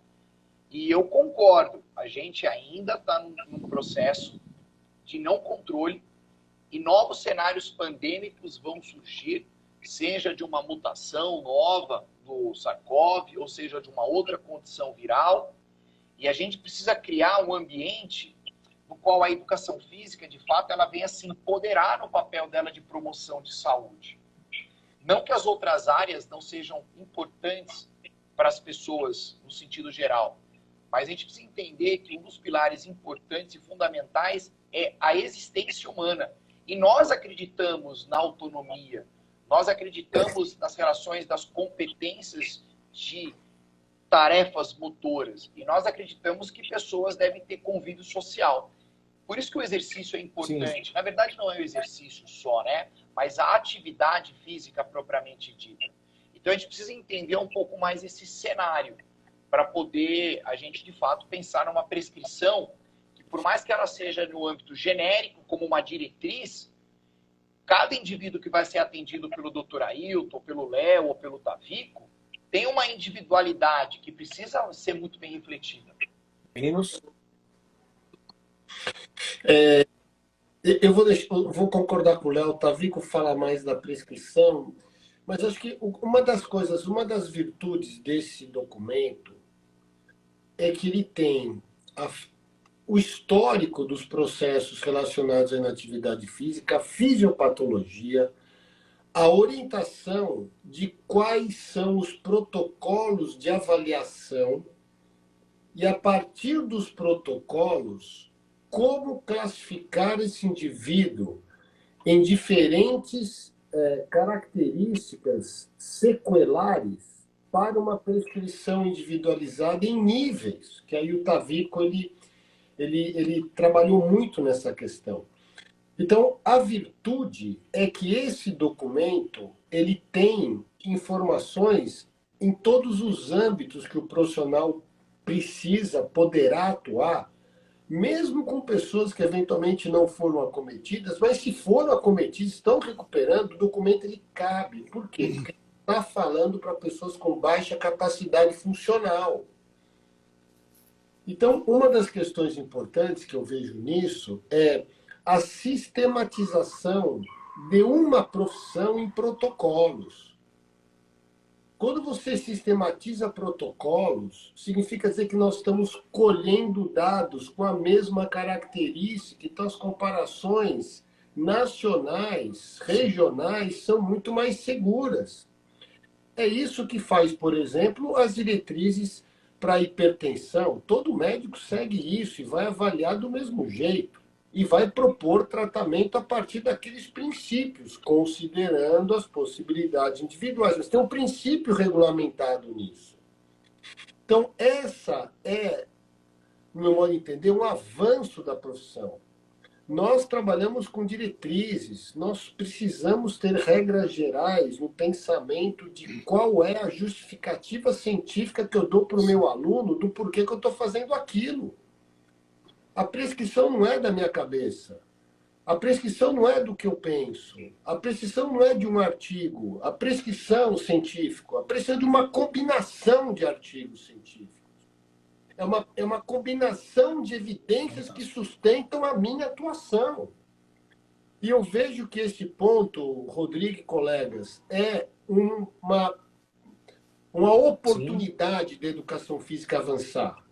E eu concordo, a gente ainda está num processo de não controle e novos cenários pandêmicos vão surgir, seja de uma mutação nova do SARS-CoV, ou seja de uma outra condição viral, e a gente precisa criar um ambiente no qual a educação física, de fato, ela venha se empoderar no papel dela de promoção de saúde. Não que as outras áreas não sejam importantes para as pessoas no sentido geral, mas a gente precisa entender que um dos pilares importantes e fundamentais é a existência humana. E nós acreditamos na autonomia, nós acreditamos nas relações das competências de tarefas motoras. E nós acreditamos que pessoas devem ter convívio social. Por isso que o exercício é importante. Sim. Na verdade, não é o exercício só, né? Mas a atividade física propriamente dita. Então, a gente precisa entender um pouco mais esse cenário para poder a gente, de fato, pensar numa prescrição que, por mais que ela seja no âmbito genérico, como uma diretriz, cada indivíduo que vai ser atendido pelo Dr. Ailton, pelo Léo ou pelo Tavico, tem uma individualidade que precisa ser muito bem refletida. Meninos? Eu vou concordar com o Léo. O Tavico fala mais da prescrição, mas acho que uma das virtudes desse documento é que ele tem o histórico dos processos relacionados à inatividade física, a fisiopatologia, a orientação de quais são os protocolos de avaliação e, a partir dos protocolos, como classificar esse indivíduo em diferentes características sequelares para uma prescrição individualizada em níveis, que aí o Tavico ele trabalhou muito nessa questão. Então, a virtude é que esse documento ele tem informações em todos os âmbitos que o profissional poderá atuar, mesmo com pessoas que eventualmente não foram acometidas, mas se foram acometidas, estão recuperando, o documento ele cabe. Por quê? Porque está falando para pessoas com baixa capacidade funcional. Então, uma das questões importantes que eu vejo nisso é a sistematização de uma profissão em protocolos. Quando você sistematiza protocolos, significa dizer que nós estamos colhendo dados com a mesma característica, então as comparações nacionais, regionais, são muito mais seguras. É isso que faz, por exemplo, as diretrizes para hipertensão. Todo médico segue isso e vai avaliar do mesmo jeito. E vai propor tratamento a partir daqueles princípios, considerando as possibilidades individuais. Mas tem um princípio regulamentado nisso. Então, essa é, no meu modo de entender, um avanço da profissão. Nós trabalhamos com diretrizes, nós precisamos ter regras gerais no pensamento de qual é a justificativa científica que eu dou para o meu aluno do porquê que eu estou fazendo aquilo. A prescrição não é da minha cabeça. A prescrição não é do que eu penso. A prescrição não é de um artigo. A prescrição científica, a prescrição é de uma combinação de artigos científicos. É uma combinação de evidências que sustentam a minha atuação. E eu vejo que esse ponto, Rodrigo e colegas, é uma oportunidade da educação física avançar.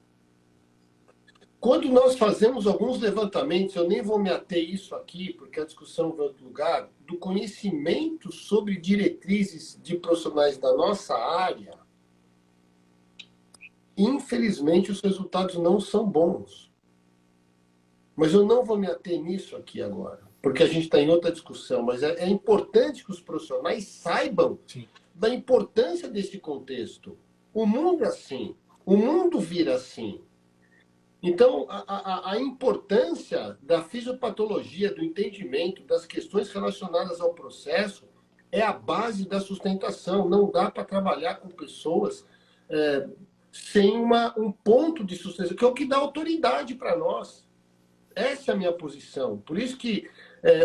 Quando nós fazemos alguns levantamentos, eu nem vou me ater isso aqui, porque a discussão vai em outro lugar, do conhecimento sobre diretrizes de profissionais da nossa área, infelizmente os resultados não são bons. Mas eu não vou me ater nisso aqui agora, porque a gente está em outra discussão, mas é importante que os profissionais saibam da importância desse contexto. O mundo é assim, o mundo vira assim. Então, a importância da fisiopatologia, do entendimento, das questões relacionadas ao processo, é a base da sustentação. Não dá para trabalhar com pessoas sem um ponto de sustentação, que é o que dá autoridade para nós. Essa é a minha posição. Por isso que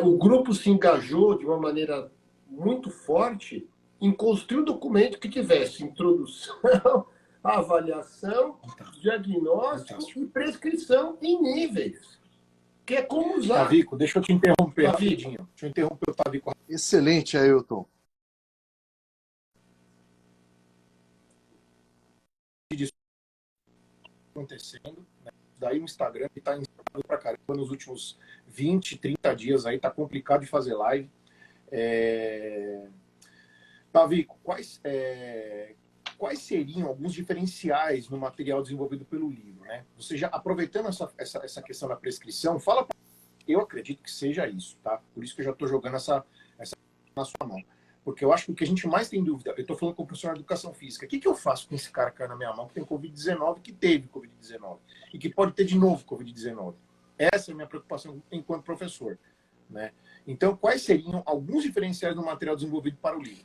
o grupo se engajou de uma maneira muito forte em construir um documento que tivesse introdução, avaliação, diagnóstico e prescrição em níveis. Que é como usar. Tavico, deixa eu te interromper rapidinho. Deixa eu interromper o Tavico. Excelente, Ailton. Acontecendo, né? Daí o Instagram está instalado pra caramba nos últimos 20, 30 dias aí, tá complicado de fazer live. Tavico, quais seriam alguns diferenciais no material desenvolvido pelo livro, né? Você já aproveitando essa questão da prescrição, fala Eu acredito que seja isso, tá? Por isso que eu já estou jogando essa na sua mão. Porque eu acho que o que a gente mais tem dúvida, eu estou falando com o professor de educação física, o que eu faço com esse cara que caiu na minha mão, que tem Covid-19, que teve Covid-19, e que pode ter de novo Covid-19? Essa é a minha preocupação enquanto professor, né? Então, quais seriam alguns diferenciais do material desenvolvido para o livro?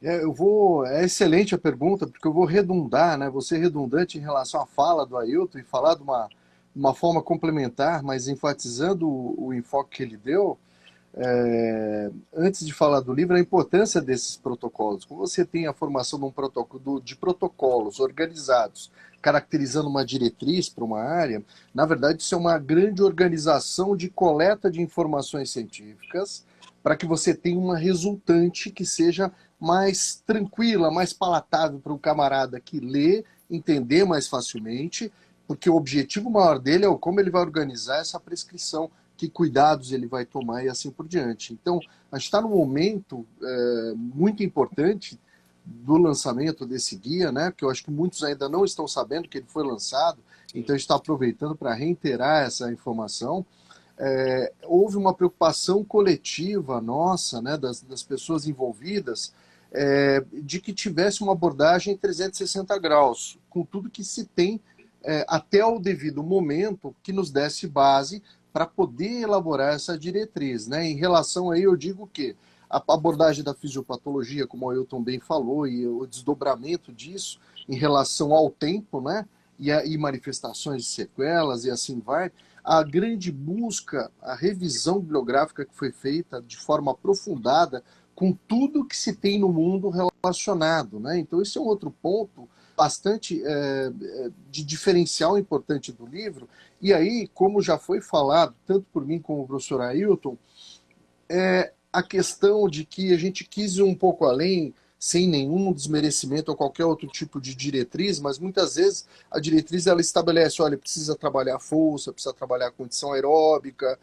É excelente a pergunta, porque eu vou redundar, né? Vou ser redundante em relação à fala do Ailton e falar de uma forma complementar, mas enfatizando o enfoque que ele deu. Antes de falar do livro, a importância desses protocolos. Como você tem a formação de protocolos organizados, caracterizando uma diretriz para uma área, na verdade isso é uma grande organização de coleta de informações científicas para que você tenha uma resultante que seja mais tranquila, mais palatável para o camarada que lê, entender mais facilmente, porque o objetivo maior dele é como ele vai organizar essa prescrição, que cuidados ele vai tomar e assim por diante. Então, a gente está num momento muito importante do lançamento desse guia, né, que eu acho que muitos ainda não estão sabendo que ele foi lançado, então a gente está aproveitando para reiterar essa informação. Houve uma preocupação coletiva nossa, né, das pessoas envolvidas, de que tivesse uma abordagem 360 graus, com tudo que se tem até o devido momento que nos desse base para poder elaborar essa diretriz, né? Em relação aí, eu digo que a abordagem da fisiopatologia, como o Ailton bem falou, e o desdobramento disso em relação ao tempo, né? E manifestações de sequelas e assim vai, a grande busca, a revisão bibliográfica que foi feita de forma aprofundada com tudo que se tem no mundo relacionado, né? Então esse é um outro ponto bastante de diferencial importante do livro. E aí, como já foi falado, tanto por mim como o professor Ailton, a questão de que a gente quis ir um pouco além, sem nenhum desmerecimento ou qualquer outro tipo de diretriz, mas muitas vezes a diretriz ela estabelece, olha, precisa trabalhar força, precisa trabalhar a condição aeróbica,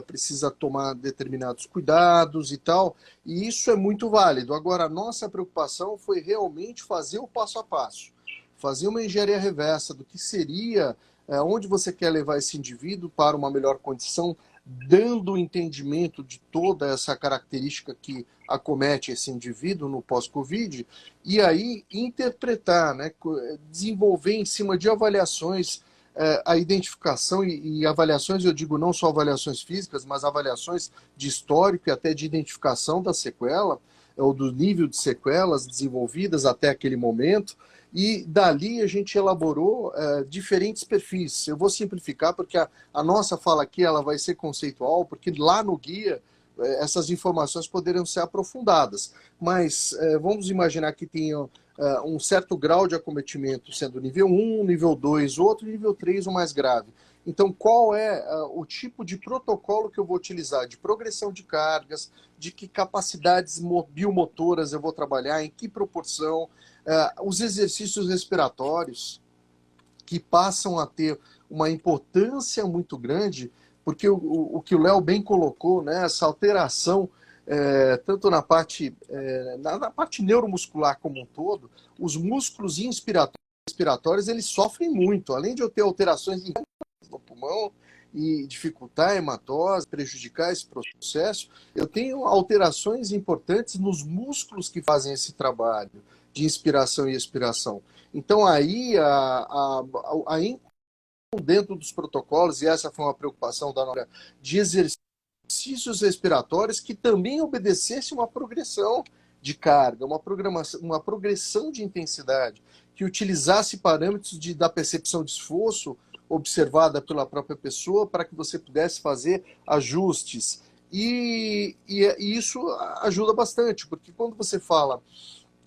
precisa tomar determinados cuidados e tal, e isso é muito válido. Agora, a nossa preocupação foi realmente fazer o passo a passo, fazer uma engenharia reversa do que seria, onde você quer levar esse indivíduo para uma melhor condição, dando o entendimento de toda essa característica que acomete esse indivíduo no pós-Covid, e aí interpretar, né, desenvolver em cima de avaliações, a identificação e avaliações, eu digo não só avaliações físicas, mas avaliações de histórico e até de identificação da sequela, ou do nível de sequelas desenvolvidas até aquele momento, e dali a gente elaborou diferentes perfis. Eu vou simplificar porque a nossa fala aqui ela vai ser conceitual, porque lá no guia essas informações poderiam ser aprofundadas. Mas vamos imaginar que tenha um certo grau de acometimento sendo nível 1, nível 2, outro nível 3, o mais grave. Então, qual é o tipo de protocolo que eu vou utilizar? De progressão de cargas, de que capacidades biomotoras eu vou trabalhar, em que proporção, os exercícios respiratórios, que passam a ter uma importância muito grande, porque o que o Léo bem colocou, né, essa alteração, tanto na parte neuromuscular como um todo, os músculos respiratórios eles sofrem muito, além de eu ter alterações no pulmão e dificultar a hematose, prejudicar esse processo, eu tenho alterações importantes nos músculos que fazem esse trabalho de inspiração e expiração. Então aí, dentro dos protocolos, e essa foi uma preocupação da hora, de exercícios respiratórios que também obedecesse uma progressão de carga, uma progressão de intensidade, que utilizasse parâmetros da percepção de esforço observada pela própria pessoa para que você pudesse fazer ajustes. E isso ajuda bastante, porque quando você fala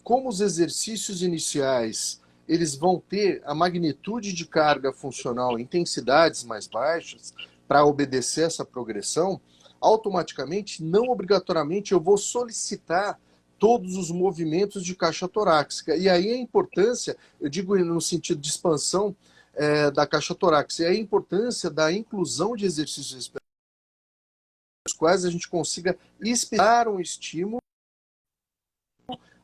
como os exercícios iniciais eles vão ter a magnitude de carga funcional, intensidades mais baixas, para obedecer essa progressão, automaticamente, não obrigatoriamente, eu vou solicitar todos os movimentos de caixa torácica. E aí a importância, eu digo no sentido de expansão da caixa torácica, é a importância da inclusão de exercícios respiratórios, nos quais a gente consiga esperar um estímulo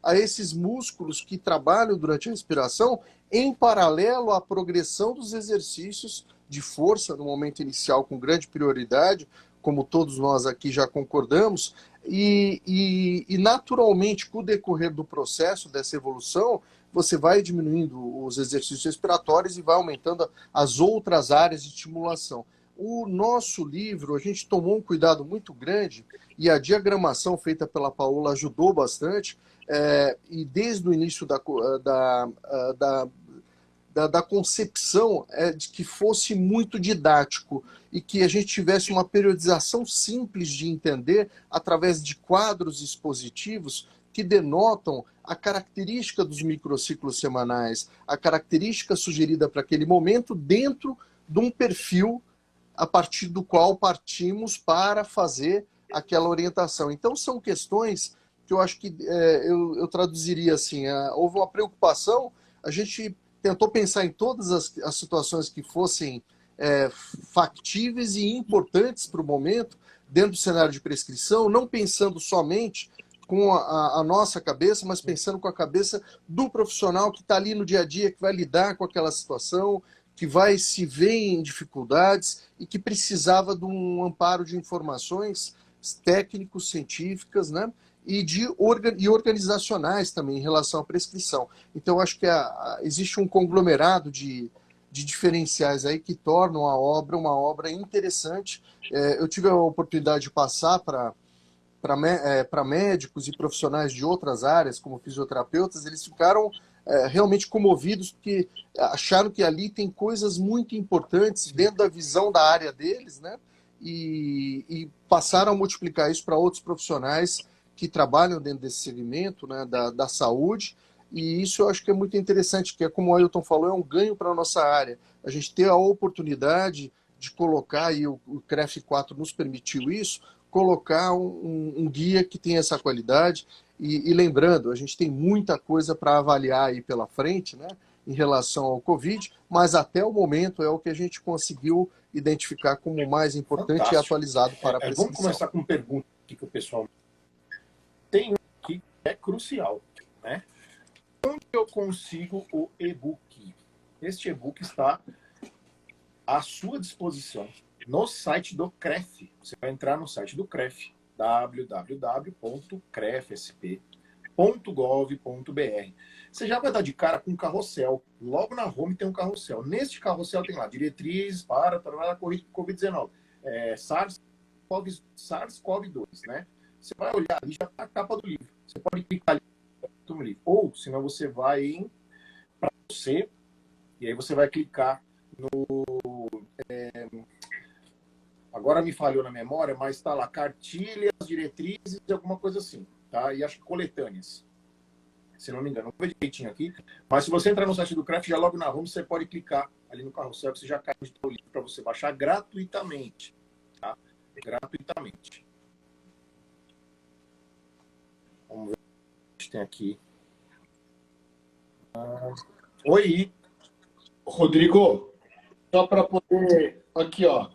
a esses músculos que trabalham durante a respiração em paralelo à progressão dos exercícios de força no momento inicial com grande prioridade, como todos nós aqui já concordamos, e naturalmente, com o decorrer do processo dessa evolução, você vai diminuindo os exercícios respiratórios e vai aumentando as outras áreas de estimulação. O nosso livro, a gente tomou um cuidado muito grande e a diagramação feita pela Paola ajudou bastante, e desde o início da concepção de que fosse muito didático e que a gente tivesse uma periodização simples de entender através de quadros expositivos que denotam a característica dos microciclos semanais, a característica sugerida para aquele momento dentro de um perfil a partir do qual partimos para fazer aquela orientação. Então são questões que eu acho que eu traduziria assim, houve uma preocupação, a gente tentou pensar em todas as situações que fossem factíveis e importantes para o momento, dentro do cenário de prescrição, não pensando somente com a nossa cabeça, mas pensando com a cabeça do profissional que está ali no dia a dia, que vai lidar com aquela situação, que vai se ver em dificuldades e que precisava de um amparo de informações técnicos, científicas, né? E organizacionais também em relação à prescrição. Então, acho que existe um conglomerado de diferenciais aí que tornam a obra uma obra interessante. Eu tive a oportunidade de passar para médicos e profissionais de outras áreas, como fisioterapeutas, eles ficaram realmente comovidos, porque acharam que ali tem coisas muito importantes dentro da visão da área deles, né? E passaram a multiplicar isso para outros profissionais que trabalham dentro desse segmento, né, da saúde, e isso eu acho que é muito interessante, que como o Ailton falou, é um ganho para a nossa área. A gente ter a oportunidade de colocar, e o CREF 4 nos permitiu isso, colocar um guia que tem essa qualidade, e lembrando, a gente tem muita coisa para avaliar aí pela frente, né, em relação ao Covid, mas até o momento é o que a gente conseguiu identificar como o mais importante. Fantástico. E atualizado para a prescrição. Vamos começar com pergunta que o pessoal tem aqui, que é crucial, né? Onde eu consigo o e-book? Este e-book está à sua disposição no site do CREF. Você vai entrar no site do CREF, www.crefsp.gov.br. Você já vai dar de cara com um carrossel. Logo na home tem um carrossel. Neste carrossel tem lá diretrizes para trabalhar com Covid-19. SARS-CoV-2, né? Você vai olhar ali, já está a capa do livro. Você pode clicar ali no livro. Ou, senão você vai em para você, e aí você vai clicar no... agora me falhou na memória, mas está lá, cartilhas, diretrizes, alguma coisa assim, tá? E acho que coletâneas. Se não me engano, não vou ver direitinho aqui. Mas se você entrar no site do CREF, já logo na home, você pode clicar ali no carrossel, que você já cai no livro para você baixar gratuitamente, tá? Gratuitamente. Vamos ver o que a gente tem aqui. Oi. Rodrigo, só para poder... Aqui, ó.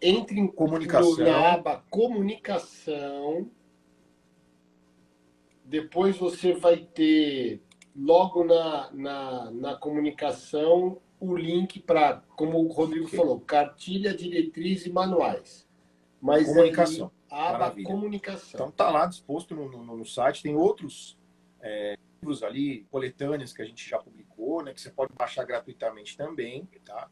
Entre em comunicação. Na aba comunicação. Depois você vai ter, logo na comunicação, o link para, como o Rodrigo falou, cartilha, diretriz e manuais. Mas comunicação. A aba Maravilha. comunicação. Então tá lá disposto no site. Tem outros livros ali, coletâneas que a gente já publicou, né, que você pode baixar gratuitamente também, tá?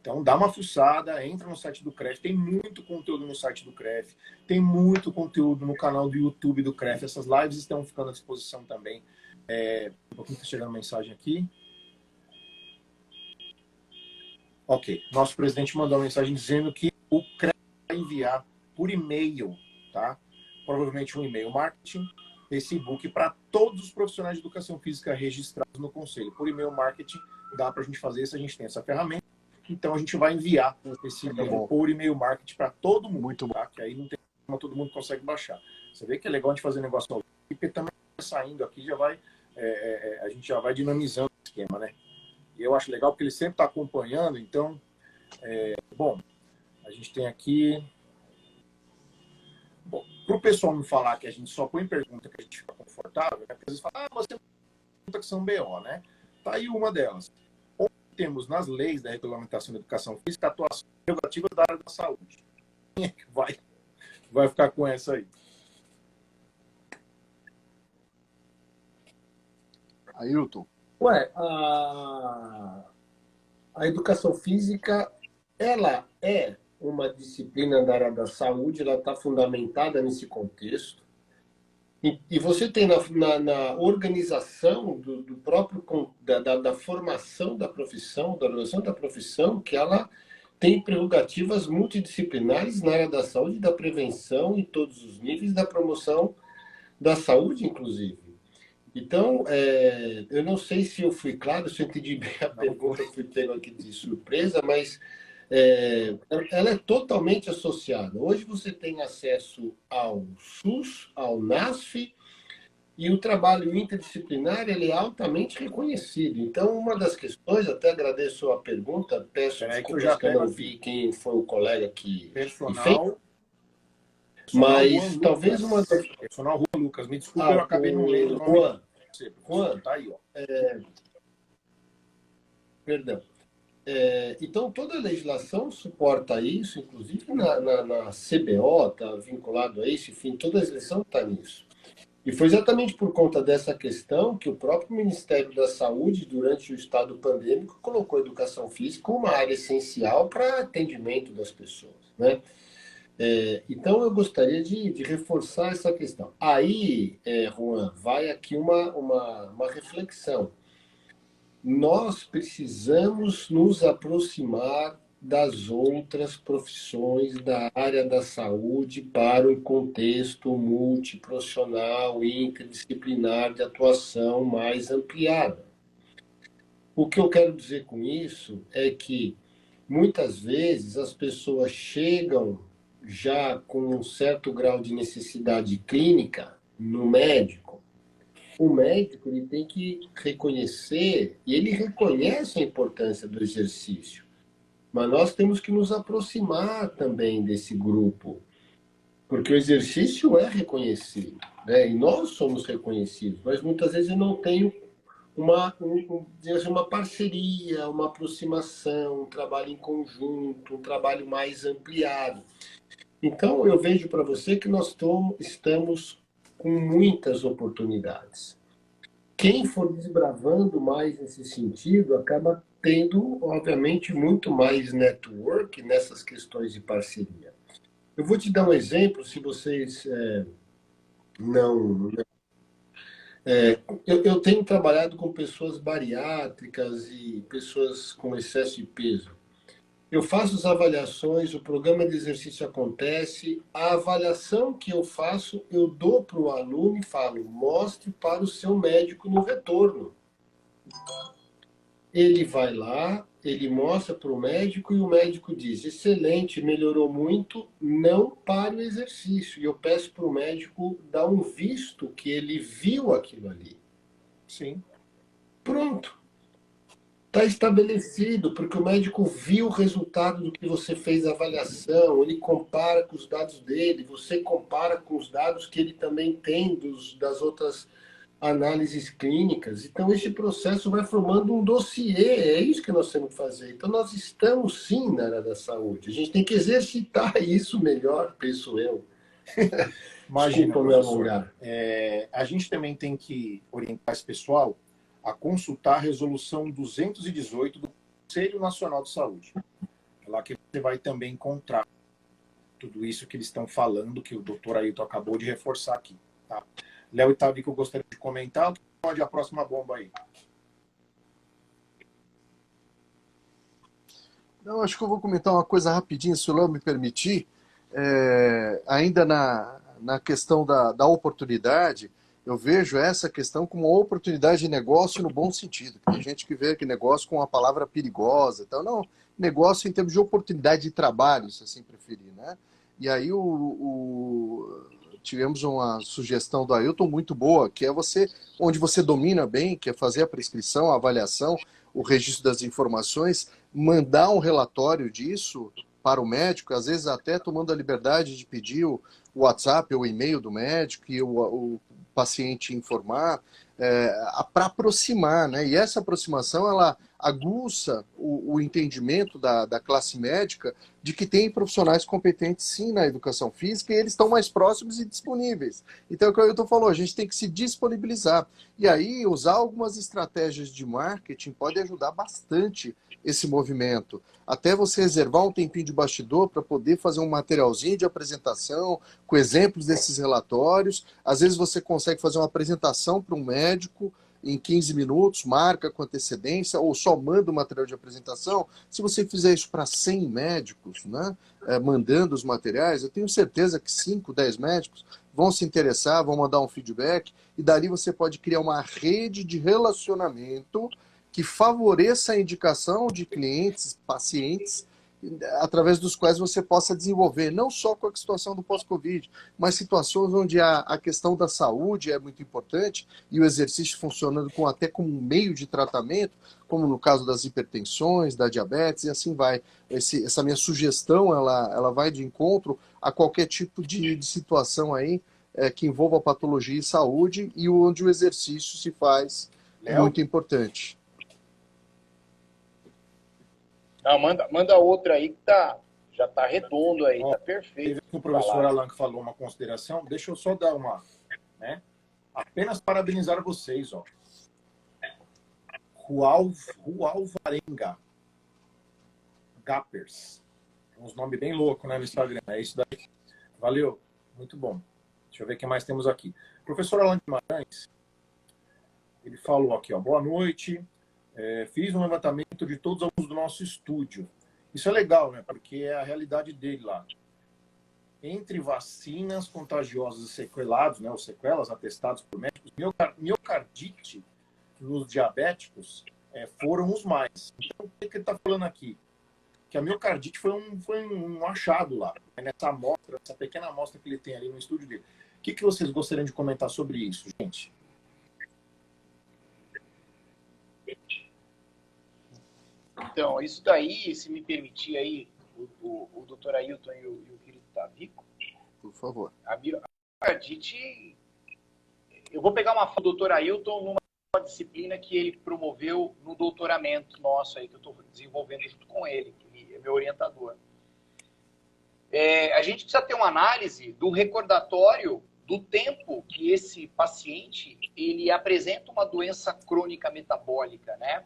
Então dá uma fuçada, entra no site do CREF, tem muito conteúdo no site do CREF, tem muito conteúdo no canal do YouTube do CREF, essas lives estão ficando à disposição também. Um pouquinho tá chegando mensagem aqui. Ok, nosso presidente mandou uma mensagem dizendo que o CREF vai enviar por e-mail, tá? Provavelmente um e-mail marketing, esse e-book para todos os profissionais de educação física registrados no Conselho. Por e-mail marketing dá para a gente fazer isso, a gente tem essa ferramenta. Então a gente vai enviar esse livro por e-mail marketing para todo mundo. Muito bom. Tá? Que aí não tem problema, todo mundo consegue baixar. Você vê que é legal de fazer negócio ao vivo, porque também saindo aqui já vai, a gente já vai dinamizando o esquema, né? E eu acho legal porque ele sempre está acompanhando, então, bom, a gente tem aqui... Bom, para o pessoal não falar que a gente só põe pergunta que a gente fica confortável, desconfortável, né? Porque às vezes fala, você tem pergunta que são BO, né? Tá aí uma delas. Ou temos nas leis da regulamentação da educação física atuações prerrogativas da área da saúde. Quem é que vai ficar com essa aí? Ailton. A educação física, ela é uma disciplina da área da saúde, ela está fundamentada nesse contexto. E você tem na organização do próprio da formação da profissão, da organização da profissão, que ela tem prerrogativas multidisciplinares na área da saúde, da prevenção em todos os níveis, da promoção da saúde, inclusive. Então, eu não sei se eu fui claro, se eu entendi bem a pergunta, fui pego aqui de surpresa, mas ela é totalmente associada. Hoje você tem acesso ao SUS, ao NASF, e o trabalho interdisciplinar ele é altamente reconhecido. Então, uma das questões, até agradeço a pergunta, peço desculpas que eu não vi quem foi o colega que fez, mas talvez uma das... Personal Rua Lucas, me desculpa, eu acabei não lendo o nome. Juan, tá aí, ó. Perdão. Então, toda a legislação suporta isso, inclusive na CBO, está vinculado a isso, enfim, toda a legislação está nisso. E foi exatamente por conta dessa questão que o próprio Ministério da Saúde, durante o estado pandêmico, colocou a educação física como uma área essencial para atendimento das pessoas, né? Então, eu gostaria de reforçar essa questão. Aí, Juan, vai aqui uma reflexão. Nós precisamos nos aproximar das outras profissões da área da saúde para um contexto multiprofissional e interdisciplinar de atuação mais ampliada. O que eu quero dizer com isso é que, muitas vezes, as pessoas chegam já com um certo grau de necessidade clínica no médico. O médico ele tem que reconhecer, e ele reconhece a importância do exercício, mas nós temos que nos aproximar também desse grupo, porque o exercício é reconhecido, né? E nós somos reconhecidos, mas muitas vezes eu não tenho uma parceria, uma aproximação, um trabalho em conjunto, um trabalho mais ampliado. Então, eu vejo para você que nós estamos com muitas oportunidades. Quem for desbravando mais nesse sentido acaba tendo, obviamente, muito mais network nessas questões de parceria. Eu vou te dar um exemplo, se vocês não... eu tenho trabalhado com pessoas bariátricas e pessoas com excesso de peso. Eu faço as avaliações, o programa de exercício acontece, a avaliação que eu faço, eu dou para o aluno e falo, mostre para o seu médico no retorno. Ele vai lá, ele mostra para o médico e o médico diz, excelente, melhorou muito, não pare o exercício. E eu peço para o médico dar um visto que ele viu aquilo ali. Sim. Pronto. Está estabelecido, porque o médico viu o resultado do que você fez a avaliação, ele compara com os dados dele, você compara com os dados que ele também tem das outras análises clínicas. Então, esse processo vai formando um dossiê, é isso que nós temos que fazer. Então, nós estamos, sim, na área da saúde. A gente tem que exercitar isso melhor, penso eu. Imagina, professor, a gente também tem que orientar esse pessoal a consultar a resolução 218 do Conselho Nacional de Saúde. É lá que você vai também encontrar tudo isso que eles estão falando, que o doutor Ailton acabou de reforçar aqui. Tá? Léo e Tavi, que eu gostaria de comentar, pode a próxima bomba aí. Não, acho que eu vou comentar uma coisa rapidinho, se o Léo me permitir. Ainda na questão da oportunidade, eu vejo essa questão como uma oportunidade de negócio no bom sentido. Tem gente que vê que negócio com uma palavra perigosa. Então, não, negócio em termos de oportunidade de trabalho, se assim preferir, né? E aí tivemos uma sugestão do Ailton muito boa, que é onde você domina bem, que é fazer a prescrição, a avaliação, o registro das informações, mandar um relatório disso para o médico, às vezes até tomando a liberdade de pedir o WhatsApp ou o e-mail do médico, e paciente informar, para aproximar, né? E essa aproximação, ela aguça o entendimento da classe médica de que tem profissionais competentes, sim, na educação física, e eles estão mais próximos e disponíveis. Então, é o que o Ailton falou, a gente tem que se disponibilizar. E aí, usar algumas estratégias de marketing pode ajudar bastante esse movimento. Até você reservar um tempinho de bastidor para poder fazer um materialzinho de apresentação com exemplos desses relatórios. Às vezes você consegue fazer uma apresentação para um médico em 15 minutos, marca com antecedência, ou só manda o material de apresentação. Se você fizer isso para 100 médicos, né, mandando os materiais, eu tenho certeza que 5, 10 médicos vão se interessar, vão mandar um feedback, e dali você pode criar uma rede de relacionamento que favoreça a indicação de clientes, pacientes, através dos quais você possa desenvolver, não só com a situação do pós-Covid, mas situações onde a questão da saúde é muito importante e o exercício funcionando até como um meio de tratamento, como no caso das hipertensões, da diabetes, e assim vai. Essa minha sugestão, ela vai de encontro a qualquer tipo de situação aí que envolva patologia e saúde e onde o exercício se faz muito importante. Não, manda outra aí que já tá redondo aí, tá perfeito. O professor Alan que falou uma consideração, deixa eu só dar uma, né? Apenas parabenizar vocês, ó. Rualvarenga Gappers. Uns nomes bem loucos, né, no Instagram. É isso daí. Valeu. Muito bom. Deixa eu ver o que mais temos aqui. O professor Alan Guimarães, ele falou aqui, ó. Boa noite. Fiz um levantamento de todos os alunos do nosso estúdio. Isso é legal, né? Porque é a realidade dele lá. Entre vacinas contagiosas e sequelados, né? Os sequelas atestados por médicos, miocardite nos diabéticos foram os mais. Então, o que ele está falando aqui? Que a miocardite foi um achado lá, né? Nessa amostra, essa pequena amostra que ele tem ali no estúdio dele. O que vocês gostariam de comentar sobre isso, gente? Então, isso daí, se me permitir aí, o doutor Ailton e o querido Tavico. Por favor. A miocardite, eu vou pegar uma fala do doutor Ailton numa disciplina que ele promoveu no doutoramento nosso aí, que eu estou desenvolvendo junto com ele, que é meu orientador. A gente precisa ter uma análise do recordatório do tempo que esse paciente ele apresenta uma doença crônica metabólica, né?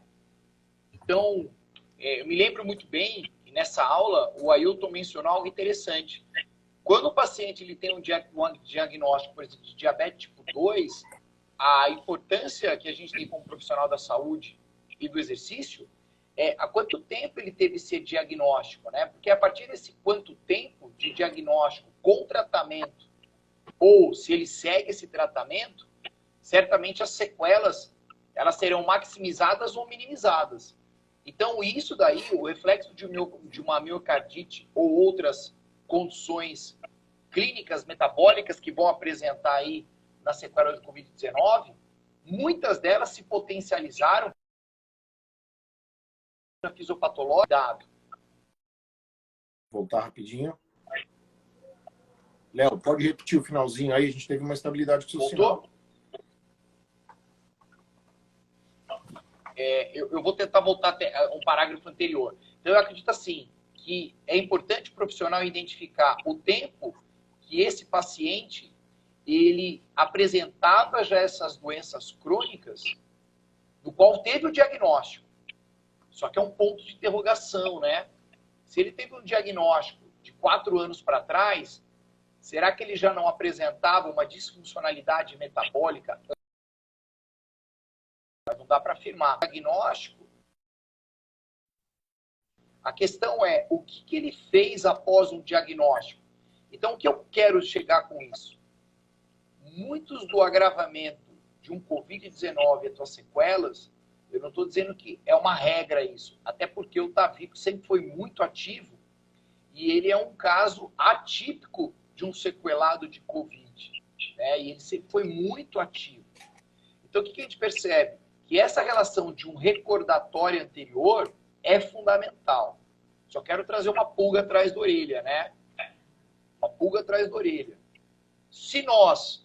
Então, eu me lembro muito bem que nessa aula o Ailton mencionou algo interessante. Quando o paciente ele tem um diagnóstico, por exemplo, de diabetes tipo 2, a importância que a gente tem como profissional da saúde e do exercício é há quanto tempo ele teve esse diagnóstico, né? Porque a partir desse quanto tempo de diagnóstico com tratamento, ou se ele segue esse tratamento, certamente as sequelas elas serão maximizadas ou minimizadas. Então, isso daí, o reflexo de uma miocardite ou outras condições clínicas metabólicas que vão apresentar aí na sequela do Covid-19, muitas delas se potencializaram na fisiopatológica. Voltar rapidinho. Léo, pode repetir o finalzinho aí? A gente teve uma estabilidade social. Eu vou tentar voltar até um parágrafo anterior. Então, eu acredito assim, que é importante o profissional identificar o tempo que esse paciente ele apresentava já essas doenças crônicas, no qual teve o diagnóstico. Só que é um ponto de interrogação, né? Se ele teve um diagnóstico de 4 anos para trás, será que ele já não apresentava uma disfuncionalidade metabólica? Mas não dá para afirmar. Diagnóstico. A questão é o que ele fez após um diagnóstico. Então, o que eu quero chegar com isso? Muitos do agravamento de um Covid-19 e as suas sequelas, eu não estou dizendo que é uma regra isso, até porque o Tavico sempre foi muito ativo e ele é um caso atípico de um sequelado de Covid, né? E ele sempre foi muito ativo. Então, o que a gente percebe? Que essa relação de um recordatório anterior é fundamental. Só quero trazer uma pulga atrás da orelha, né? Uma pulga atrás da orelha. Se nós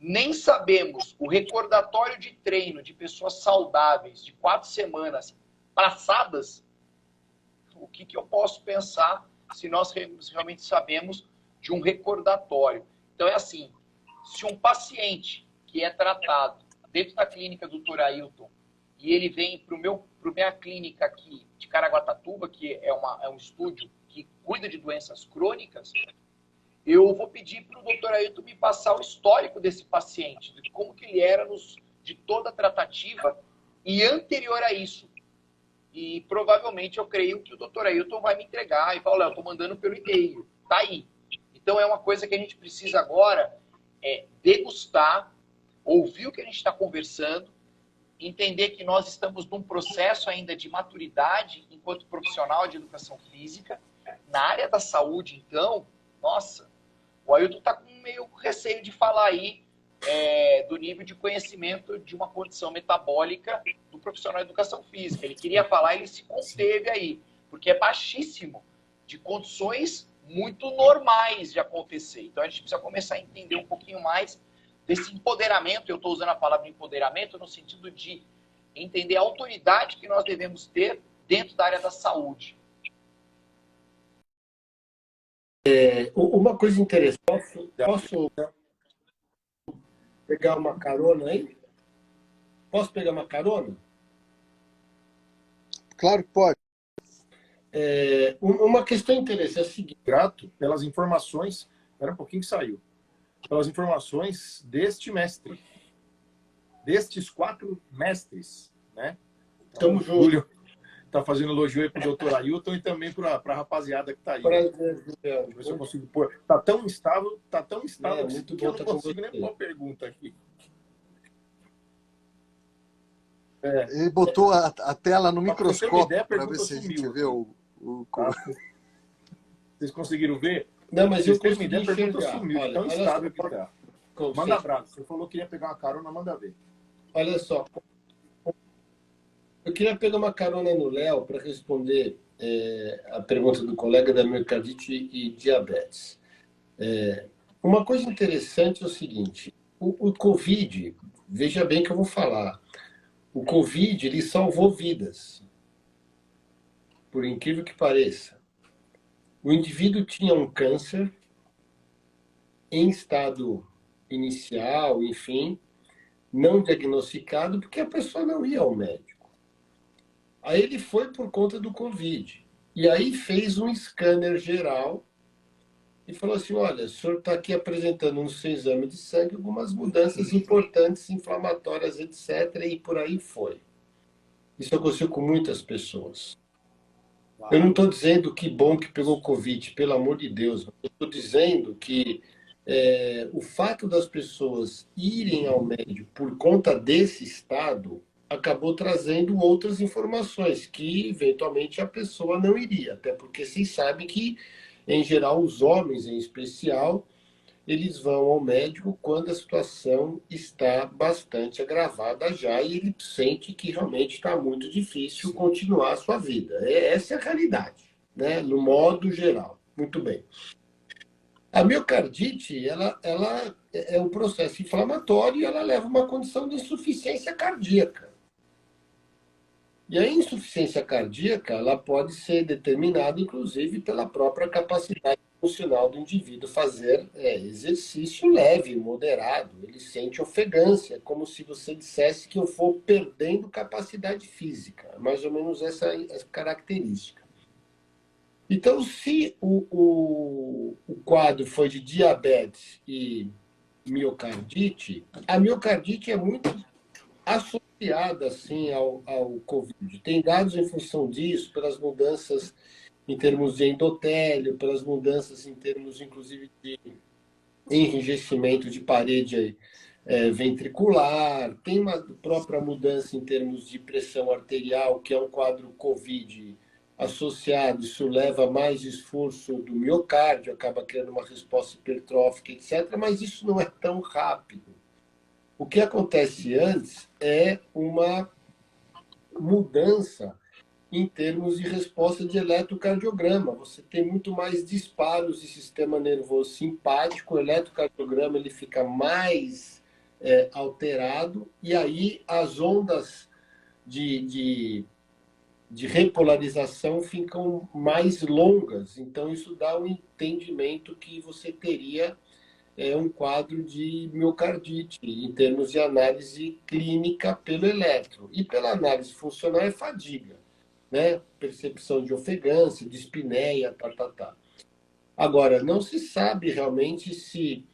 nem sabemos o recordatório de treino de pessoas saudáveis de 4 semanas passadas, o que eu posso pensar se nós realmente sabemos de um recordatório? Então é assim, se um paciente que é tratado dentro da clínica do Dr. Ailton e ele vem para minha clínica aqui de Caraguatatuba, que é um estúdio que cuida de doenças crônicas, eu vou pedir para o Dr. Ailton me passar o histórico desse paciente, de como que ele era de toda a tratativa e anterior a isso. E provavelmente eu creio que o Dr. Ailton vai me entregar e falar, Léo, estou mandando pelo e-mail. Tá aí. Então é uma coisa que a gente precisa agora degustar, ouvir o que a gente está conversando, entender que nós estamos num processo ainda de maturidade enquanto profissional de educação física. Na área da saúde, então, nossa, o Ailton está com meio receio de falar aí do nível de conhecimento de uma condição metabólica do profissional de educação física. Ele queria falar, ele se conteve aí, porque é baixíssimo, de condições muito normais de acontecer. Então a gente precisa começar a entender um pouquinho mais desse empoderamento. Eu estou usando a palavra empoderamento no sentido de entender a autoridade que nós devemos ter dentro da área da saúde. Uma coisa interessante, posso pegar uma carona aí? Posso pegar uma carona? Claro que pode. Uma questão interessante é a seguinte. Grato pelas informações, espera um pouquinho que saiu, pelas informações deste mestre, destes 4 mestres, né? Tamo Então, junto. Júlio está fazendo elogio aí para o Dr. Ailton e também para a rapaziada que está aí. Prazer, Juliano. Ver se eu consigo pôr. Tá tão instável Muito que eu bom não tá com consigo nem você. pôr pergunta aqui. Ele botou a tela no Pra você ter uma microscópio ideia, a para ver pergunta se a gente sumiu vê o... Tá? Vocês conseguiram ver? Não, mas eu Vocês terem uma consegui ideia, a pergunta enxergar. sumiu. Olha, Tão olha instável só, que tá. como Manda você- abraço. Você falou que ia pegar uma carona, manda ver. Olha só. Eu queria pegar uma carona no Léo para responder a pergunta do colega da miocardite e diabetes. Uma coisa interessante é o seguinte: o Covid, veja bem que eu vou falar, o Covid ele salvou vidas, por incrível que pareça. O indivíduo tinha um câncer em estado inicial, enfim, não diagnosticado, porque a pessoa não ia ao médico. Aí ele foi por conta do Covid. E aí fez um scanner geral e falou assim, olha, o senhor está aqui apresentando no seu exame de sangue algumas mudanças importantes, inflamatórias, etc. E por aí foi. Isso aconteceu com muitas pessoas. Eu não estou dizendo que bom que pegou Covid, pelo amor de Deus. Eu estou dizendo que o fato das pessoas irem ao médico por conta desse estado acabou trazendo outras informações que, eventualmente, a pessoa não iria. Até porque vocês sabem que, em geral, os homens, em especial, eles vão ao médico quando a situação está bastante agravada já e ele sente que realmente está muito difícil continuar a sua vida. Essa é a realidade, né? No modo geral. Muito bem. A miocardite, ela é um processo inflamatório e ela leva a uma condição de insuficiência cardíaca. E a insuficiência cardíaca, ela pode ser determinada, inclusive, pela própria capacidade funcional do indivíduo fazer exercício leve, moderado. Ele sente ofegância, como se você dissesse que eu for perdendo capacidade física. Mais ou menos essa característica. Então, se o quadro foi de diabetes e miocardite, a miocardite é muito associada assim, ao Covid. Tem dados em função disso, pelas mudanças em termos de endotélio, pelas mudanças em termos, inclusive, de enrijecimento de parede ventricular, tem uma própria mudança em termos de pressão arterial, que é um quadro COVID associado, isso leva a mais esforço do miocárdio, acaba criando uma resposta hipertrófica, etc., mas isso não é tão rápido. O que acontece antes é uma mudança em termos de resposta de eletrocardiograma. Você tem muito mais disparos de sistema nervoso simpático, o eletrocardiograma ele fica mais alterado, e aí as ondas de repolarização ficam mais longas. Então, isso dá um entendimento que você teria um quadro de miocardite, em termos de análise clínica pelo eletro. E pela análise funcional é fadiga, né? Percepção de ofegância, dispneia, tá. Agora, não se sabe realmente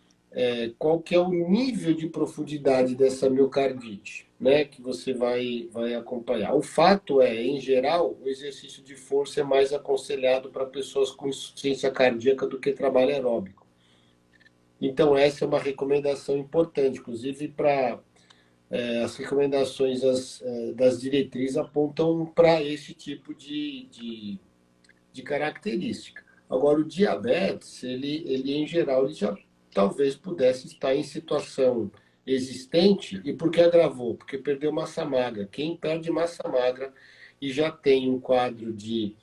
qual que é o nível de profundidade dessa miocardite, né, que você vai acompanhar. O fato é, em geral, o exercício de força é mais aconselhado para pessoas com insuficiência cardíaca do que trabalho aeróbico. Então, essa é uma recomendação importante, inclusive para as recomendações das diretrizes apontam para esse tipo de característica. Agora, o diabetes, ele em geral, ele já talvez pudesse estar em situação existente. E por que agravou? Porque perdeu massa magra. Quem perde massa magra e já tem um quadro de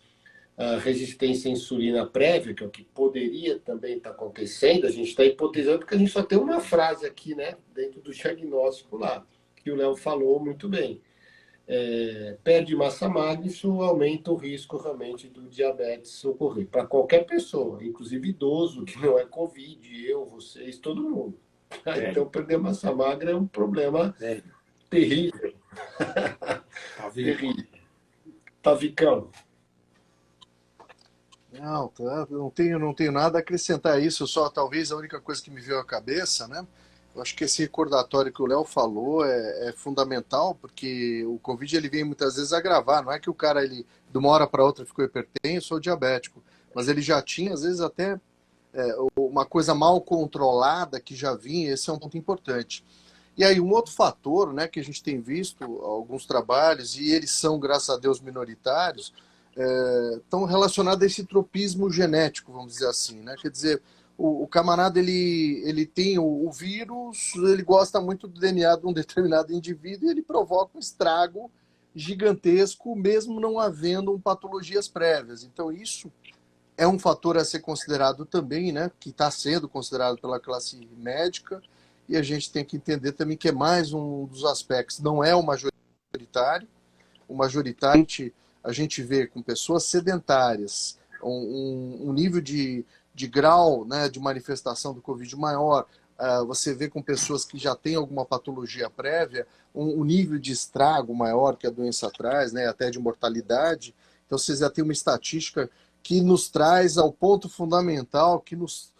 resistência à insulina prévia, que é o que poderia também estar acontecendo, a gente está hipotetizando, porque a gente só tem uma frase aqui, né, dentro do diagnóstico lá, que o Léo falou muito bem. Perde massa magra, isso aumenta o risco realmente do diabetes ocorrer para qualquer pessoa, inclusive idoso, que não é Covid, eu, vocês, todo mundo. Então, perder massa magra é um problema terrível. Terrível. Tavicão. Não, não tenho nada a acrescentar a isso, só talvez a única coisa que me veio à cabeça, né? Eu acho que esse recordatório que o Léo falou é fundamental, porque o Covid ele vem muitas vezes agravar, não é que o cara ele, de uma hora para outra ficou hipertenso ou diabético, mas ele já tinha, às vezes, até uma coisa mal controlada que já vinha, esse é um ponto importante. E aí um outro fator, né, que a gente tem visto alguns trabalhos, e eles são, graças a Deus, minoritários, estão relacionados a esse tropismo genético, vamos dizer assim, né? Quer dizer, o camarada ele tem o vírus, ele gosta muito do DNA de um determinado indivíduo e ele provoca um estrago gigantesco, mesmo não havendo patologias prévias. Então isso é um fator a ser considerado também, né? Que está sendo considerado pela classe médica, e a gente tem que entender também que é mais um dos aspectos. Não é o majoritário, o majoritário a gente vê com pessoas sedentárias, um nível de grau, né, de manifestação do Covid maior, você vê com pessoas que já têm alguma patologia prévia, um nível de estrago maior que a doença traz, né, até de mortalidade. Então vocês já têm uma estatística que nos traz ao ponto fundamental, que nos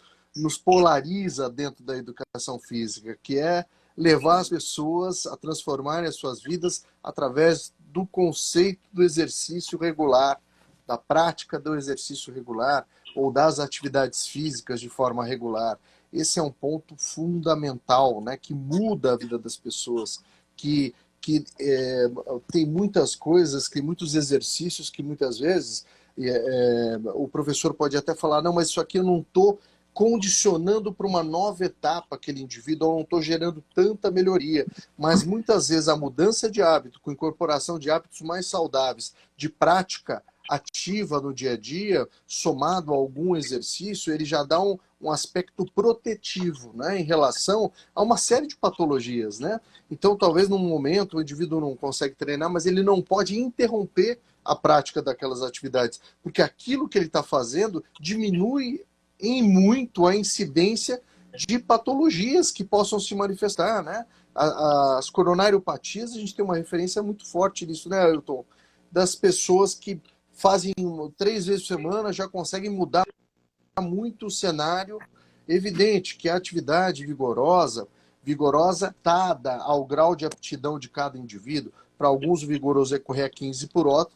polariza dentro da educação física, que é levar as pessoas a transformarem as suas vidas através do conceito do exercício regular, da prática do exercício regular ou das atividades físicas de forma regular. Esse é um ponto fundamental, né, que muda a vida das pessoas, que tem muitas coisas, tem muitos exercícios que muitas vezes o professor pode até falar, não, mas isso aqui eu não estou condicionando para uma nova etapa aquele indivíduo, eu não estou gerando tanta melhoria. Mas muitas vezes a mudança de hábito, com incorporação de hábitos mais saudáveis, de prática ativa no dia a dia, somado a algum exercício, ele já dá um aspecto protetivo, né, em relação a uma série de patologias, né? Então, talvez num momento o indivíduo não consegue treinar, mas ele não pode interromper a prática daquelas atividades, porque aquilo que ele está fazendo diminui em muito a incidência de patologias que possam se manifestar, né? As coronariopatias, a gente tem uma referência muito forte nisso, né, Ailton? Das pessoas que fazem 3 vezes por semana, já conseguem mudar muito o cenário. Evidente que a atividade vigorosa dada ao grau de aptidão de cada indivíduo. Para alguns, o vigoroso é correr a 15 por hora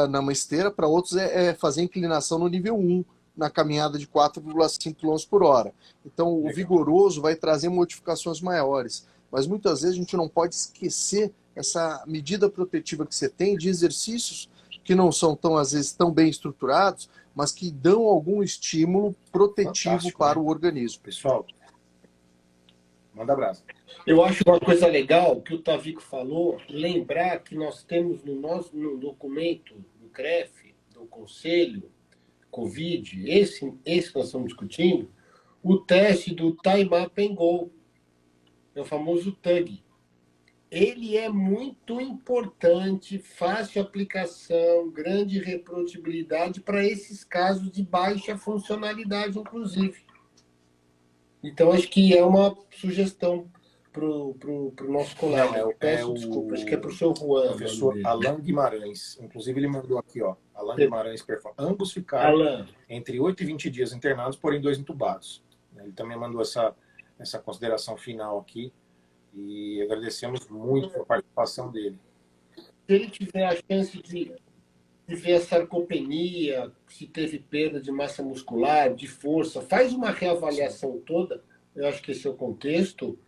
numa esteira, para outros é fazer inclinação no nível 1, na caminhada de 4,5 km por hora. Então, o vigoroso vai trazer modificações maiores. Mas muitas vezes a gente não pode esquecer essa medida protetiva que você tem de exercícios que não são às vezes, tão bem estruturados, mas que dão algum estímulo protetivo fantástico, para o organismo. Pessoal, manda abraço. Eu acho uma coisa legal que o Tavico falou, lembrar que nós temos no documento do CREF, do Conselho Covid, esse que nós estamos discutindo, o teste do Time Up and Go. é o famoso TUG. Ele é muito importante, fácil aplicação, grande reprodutibilidade para esses casos de baixa funcionalidade, inclusive. Então, acho que é uma sugestão para o nosso colega. Não, Peço desculpa, acho que é para o seu Juan. Professor Alan Guimarães. Inclusive, ele mandou aqui, ó. Alan Guimarães Performance. Ambos ficaram Alan, entre 8 e 20 dias internados, porém 2 entubados. Ele também mandou essa consideração final aqui. E agradecemos muito a participação dele. se ele tiver a chance de ver a sarcopenia, se teve perda de massa muscular, de força, faz uma reavaliação toda, eu acho que esse é o contexto,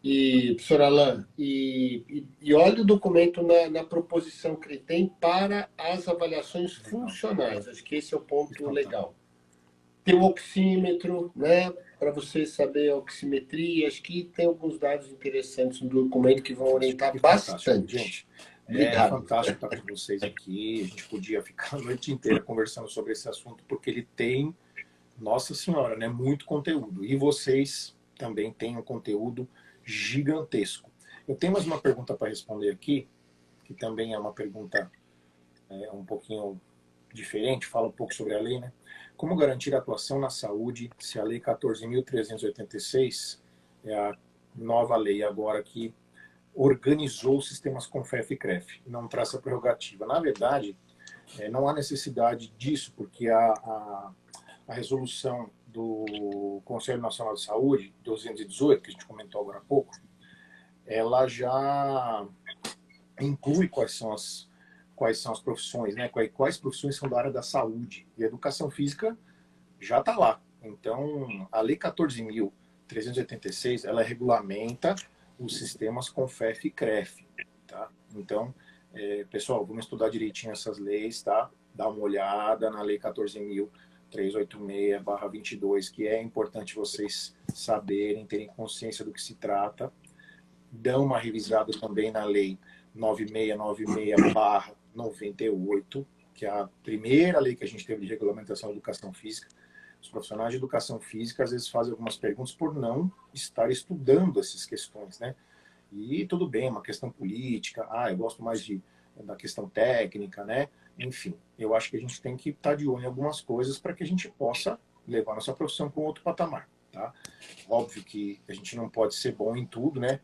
e, professor Alain, e olhe o documento na proposição que ele tem para as avaliações funcionais, acho que esse é o ponto legal. Tem o oxímetro, né, para você saber a oximetria, acho que tem alguns dados interessantes no documento que vão orientar bastante. Gente, é fantástico estar com vocês aqui. A gente podia ficar a noite inteira conversando sobre esse assunto, porque ele tem, nossa senhora, né, muito conteúdo. E vocês também têm um conteúdo gigantesco. Eu tenho mais uma pergunta para responder aqui, que também é uma pergunta um pouquinho diferente, fala um pouco sobre a lei, né? Como garantir a atuação na saúde se a Lei 14.386 é a nova lei agora que organizou os sistemas CONFEF e CREF, não traz essa prerrogativa. Na verdade, não há necessidade disso, porque a resolução do Conselho Nacional de Saúde, 218, que a gente comentou agora há pouco, ela já inclui quais são as profissões, né? Quais profissões são da área da saúde. E a educação física já está lá. Então, a Lei 14.386, ela regulamenta os sistemas CONFEF e CREF, tá? Então, pessoal, vamos estudar direitinho essas leis, tá? Dá uma olhada na Lei 14.386/22, que é importante vocês saberem, terem consciência do que se trata. Dão uma revisada também na Lei 9696/98, que é a primeira lei que a gente teve de regulamentação da educação física. Os profissionais de educação física às vezes fazem algumas perguntas por não estar estudando essas questões, né? E tudo bem, uma questão política, eu gosto mais da questão técnica, né? Enfim, eu acho que a gente tem que estar de olho em algumas coisas para que a gente possa levar nossa profissão para um outro patamar, tá? Óbvio que a gente não pode ser bom em tudo, né?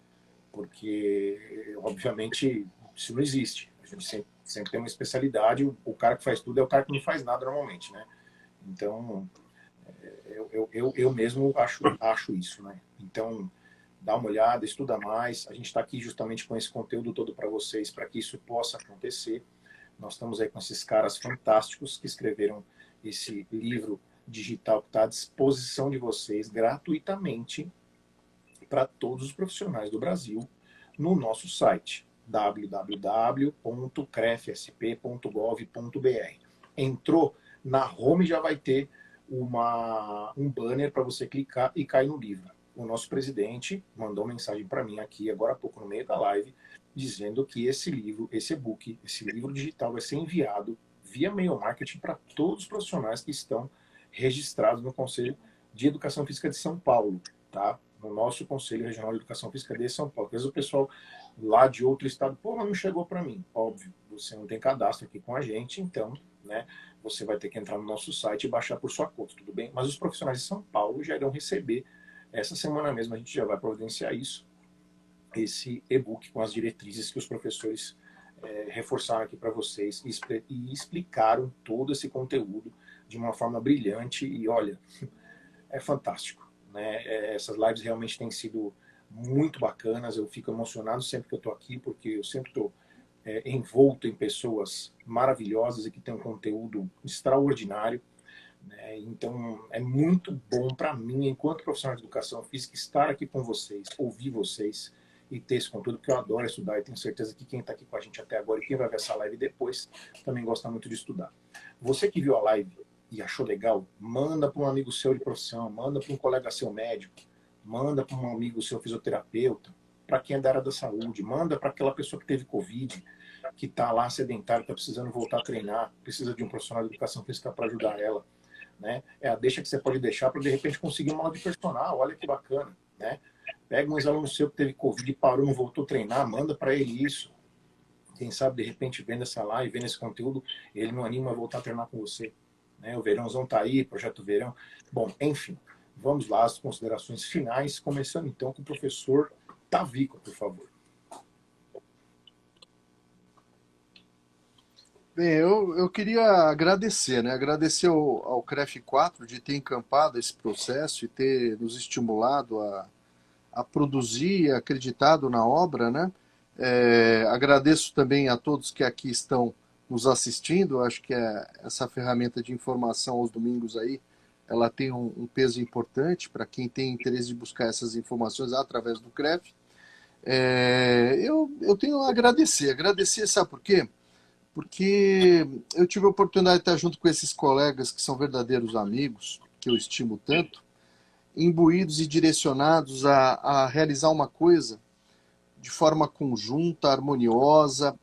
Porque, obviamente, isso não existe. A gente sempre tem uma especialidade, o cara que faz tudo é o cara que não faz nada normalmente, né? Então, eu mesmo acho isso, né? Então, dá uma olhada, estuda mais. A gente está aqui justamente com esse conteúdo todo para vocês, para que isso possa acontecer. Nós estamos aí com esses caras fantásticos que escreveram esse livro digital que está à disposição de vocês gratuitamente para todos os profissionais do Brasil no nosso site www.crefsp.gov.br. Entrou na home, já vai ter um banner para você clicar e cair no livro. O nosso presidente mandou mensagem para mim aqui agora há pouco no meio da live dizendo que esse livro, esse e-book, esse livro digital vai ser enviado via mail marketing para todos os profissionais que estão registrados no Conselho de Educação Física de São Paulo, tá? No nosso Conselho Regional de Educação Física de São Paulo. Às vezes o pessoal lá de outro estado, mas não chegou para mim. Óbvio, você não tem cadastro aqui com a gente, então, né, você vai ter que entrar no nosso site e baixar por sua conta, tudo bem? Mas os profissionais de São Paulo já irão receber, essa semana mesmo a gente já vai providenciar isso, esse e-book com as diretrizes que os professores reforçaram aqui para vocês e explicaram todo esse conteúdo de uma forma brilhante e, olha, é fantástico. Né? Essas lives realmente têm sido muito bacanas, eu fico emocionado sempre que eu estou aqui, porque eu sempre estou envolto em pessoas maravilhosas e que têm um conteúdo extraordinário, né? Então é muito bom para mim, enquanto profissional de educação física, estar aqui com vocês, ouvir vocês e ter esse conteúdo, porque eu adoro estudar e tenho certeza que quem está aqui com a gente até agora e quem vai ver essa live depois também gosta muito de estudar. Você que viu a live e achou legal, manda para um amigo seu de profissão, manda para um colega seu médico, manda para um amigo seu fisioterapeuta, para quem é da área da saúde, manda para aquela pessoa que teve Covid, que está lá sedentário, está precisando voltar a treinar, precisa de um profissional de educação física para ajudar ela. Né? É a deixa que você pode deixar para de repente conseguir uma aula de personal, olha que bacana. Né? Pega um ex-aluno seu que teve Covid, parou, não voltou a treinar, manda para ele isso. Quem sabe, de repente, vendo essa live, vendo esse conteúdo, ele não anima a voltar a treinar com você. Né? O verãozão tá aí, projeto verão. Bom, enfim, vamos lá, as considerações finais, começando então com o professor Tavico, por favor. Bem, eu queria agradecer, né? Agradecer ao CREF 4 de ter encampado esse processo e ter nos estimulado a produzir e acreditado na obra, né? Agradeço também a todos que aqui estão nos assistindo. Acho que essa ferramenta de informação aos domingos aí, ela tem um peso importante para quem tem interesse de buscar essas informações através do CREF. Eu tenho a agradecer, sabe por quê? Porque eu tive a oportunidade de estar junto com esses colegas que são verdadeiros amigos, que eu estimo tanto, imbuídos e direcionados a realizar uma coisa de forma conjunta, harmoniosa,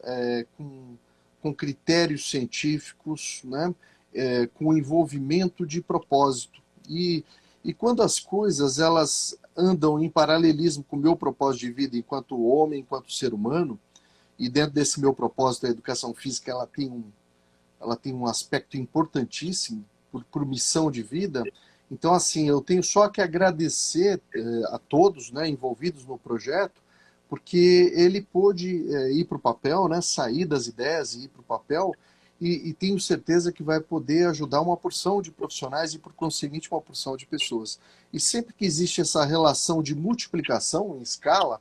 com critérios científicos, né? Com envolvimento de propósito. E quando as coisas elas andam em paralelismo com o meu propósito de vida enquanto homem, enquanto ser humano, e dentro desse meu propósito, a educação física ela tem um aspecto importantíssimo por missão de vida. Então, assim, eu tenho só que agradecer a todos, né, envolvidos no projeto, porque ele pôde ir para o papel, né, sair das ideias e ir para o papel, e tenho certeza que vai poder ajudar uma porção de profissionais e, por conseguinte, uma porção de pessoas. E sempre que existe essa relação de multiplicação em escala,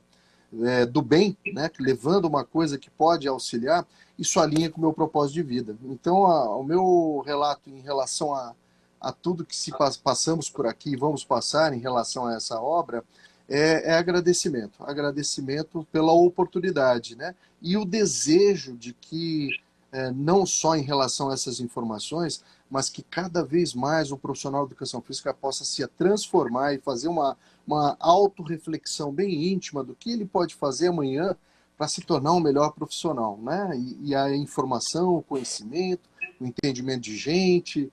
do bem, né, levando uma coisa que pode auxiliar, isso alinha com o meu propósito de vida. Então, o meu relato em relação a tudo que passamos por aqui e vamos passar em relação a essa obra é agradecimento. Agradecimento pela oportunidade, né, e o desejo de que, não só em relação a essas informações, mas que cada vez mais o profissional de educação física possa se transformar e fazer uma autorreflexão bem íntima do que ele pode fazer amanhã para se tornar um melhor profissional, né? E a informação, o conhecimento, o entendimento de gente,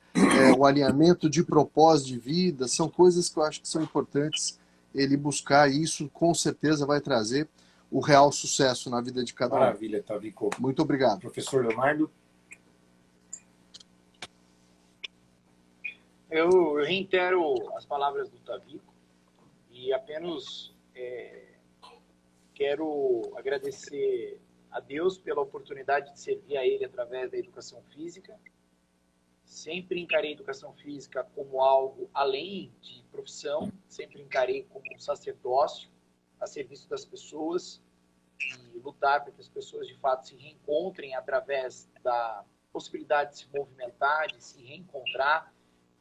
o alinhamento de propósito de vida, são coisas que eu acho que são importantes ele buscar, e isso com certeza vai trazer o real sucesso na vida de cada um. Maravilha, Tavico. Muito obrigado. Professor Leonardo. Eu reitero as palavras do Tavico e apenas quero agradecer a Deus pela oportunidade de servir a Ele através da educação física. Sempre encarei a educação física como algo além de profissão, sempre encarei como um sacerdócio a serviço das pessoas e lutar para que as pessoas de fato se reencontrem através da possibilidade de se movimentar, de se reencontrar,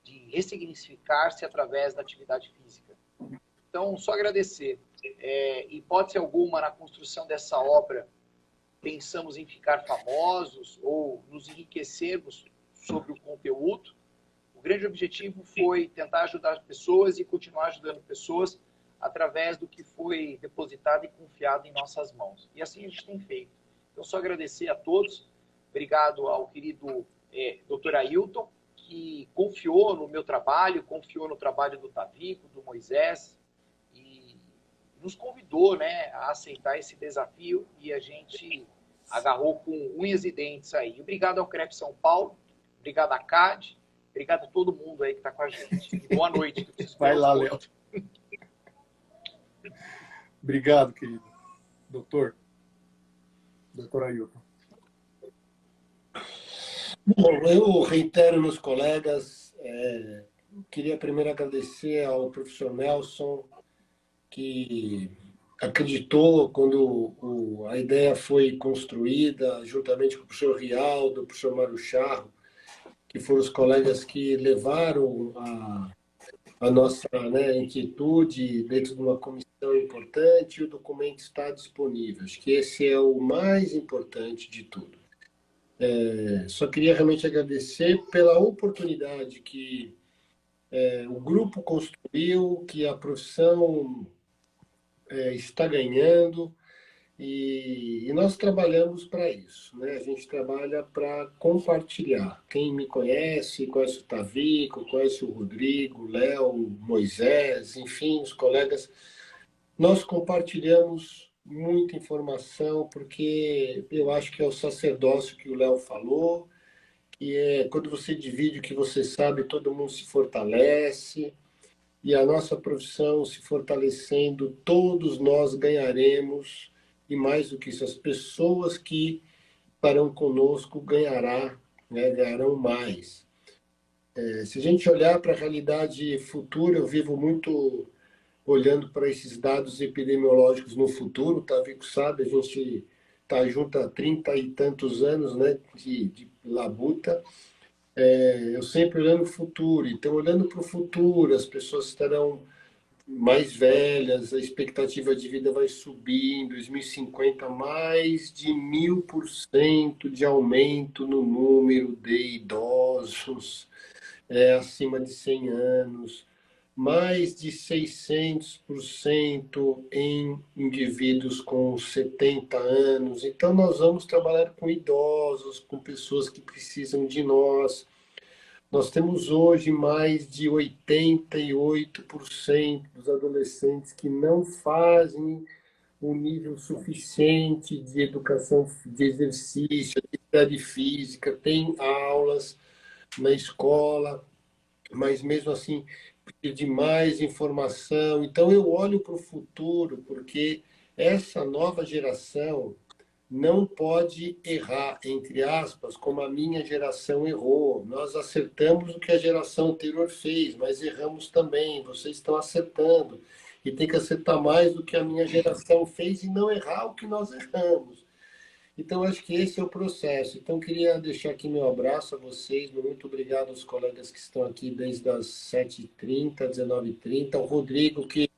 de ressignificar-se através da atividade física. Então, só agradecer. Hipótese alguma, na construção dessa obra, pensamos em ficar famosos ou nos enriquecermos sobre o conteúdo. O grande objetivo foi tentar ajudar as pessoas e continuar ajudando pessoas através do que foi depositado e confiado em nossas mãos. E assim a gente tem feito. Então, só agradecer a todos. Obrigado ao querido Dr. Ailton, que confiou no meu trabalho, confiou no trabalho do Tavico, do Moisés, e nos convidou, né, a aceitar esse desafio, e a gente agarrou com unhas e dentes aí. Obrigado ao CREF São Paulo, obrigado à CAD, obrigado a todo mundo aí que está com a gente. E boa noite. Vai lá, Léo. Obrigado, querido. Doutor Ailton. Bom, eu reitero meus colegas, queria primeiro agradecer ao professor Nelson, que acreditou quando a ideia foi construída, juntamente com o professor Rialdo, o professor Mário Charro, que foram os colegas que levaram a nossa, né, inquietude dentro de uma comissão importante, e o documento está disponível. Acho que esse é o mais importante de tudo. Só queria realmente agradecer pela oportunidade que o grupo construiu, que a profissão está ganhando, e nós trabalhamos para isso, né? A gente trabalha para compartilhar. Quem me conhece o Tavico, conhece o Rodrigo, o Léo, o Moisés, enfim, os colegas. Nós compartilhamos muita informação, porque eu acho que é o sacerdócio que o Léo falou, que é quando você divide o que você sabe, todo mundo se fortalece, e a nossa profissão se fortalecendo, todos nós ganharemos, e mais do que isso, as pessoas que estarão conosco ganharão mais. Se a gente olhar para a realidade futura, eu vivo muito olhando para esses dados epidemiológicos no futuro, o Tavico sabe, a gente está junto há 30 e tantos anos, né, de labuta. Eu sempre olhando o futuro, então olhando para o futuro, as pessoas estarão mais velhas, a expectativa de vida vai subir, em 2050 mais de 1000% de aumento no número de idosos acima de 100 anos, mais de 600% em indivíduos com 70 anos. Então, nós vamos trabalhar com idosos, com pessoas que precisam de nós. Nós temos hoje mais de 88% dos adolescentes que não fazem o nível suficiente de educação, de exercício, de atividade física, tem aulas na escola, mas mesmo assim precisa de mais informação. Então eu olho para o futuro, porque essa nova geração não pode errar, entre aspas, como a minha geração errou. Nós acertamos o que a geração anterior fez, mas erramos também. Vocês estão acertando. E tem que acertar mais do que a minha geração fez e não errar o que nós erramos. Então, acho que esse é o processo. Então, queria deixar aqui meu abraço a vocês. Muito obrigado aos colegas que estão aqui desde as 7h30, 19h30. O Rodrigo, que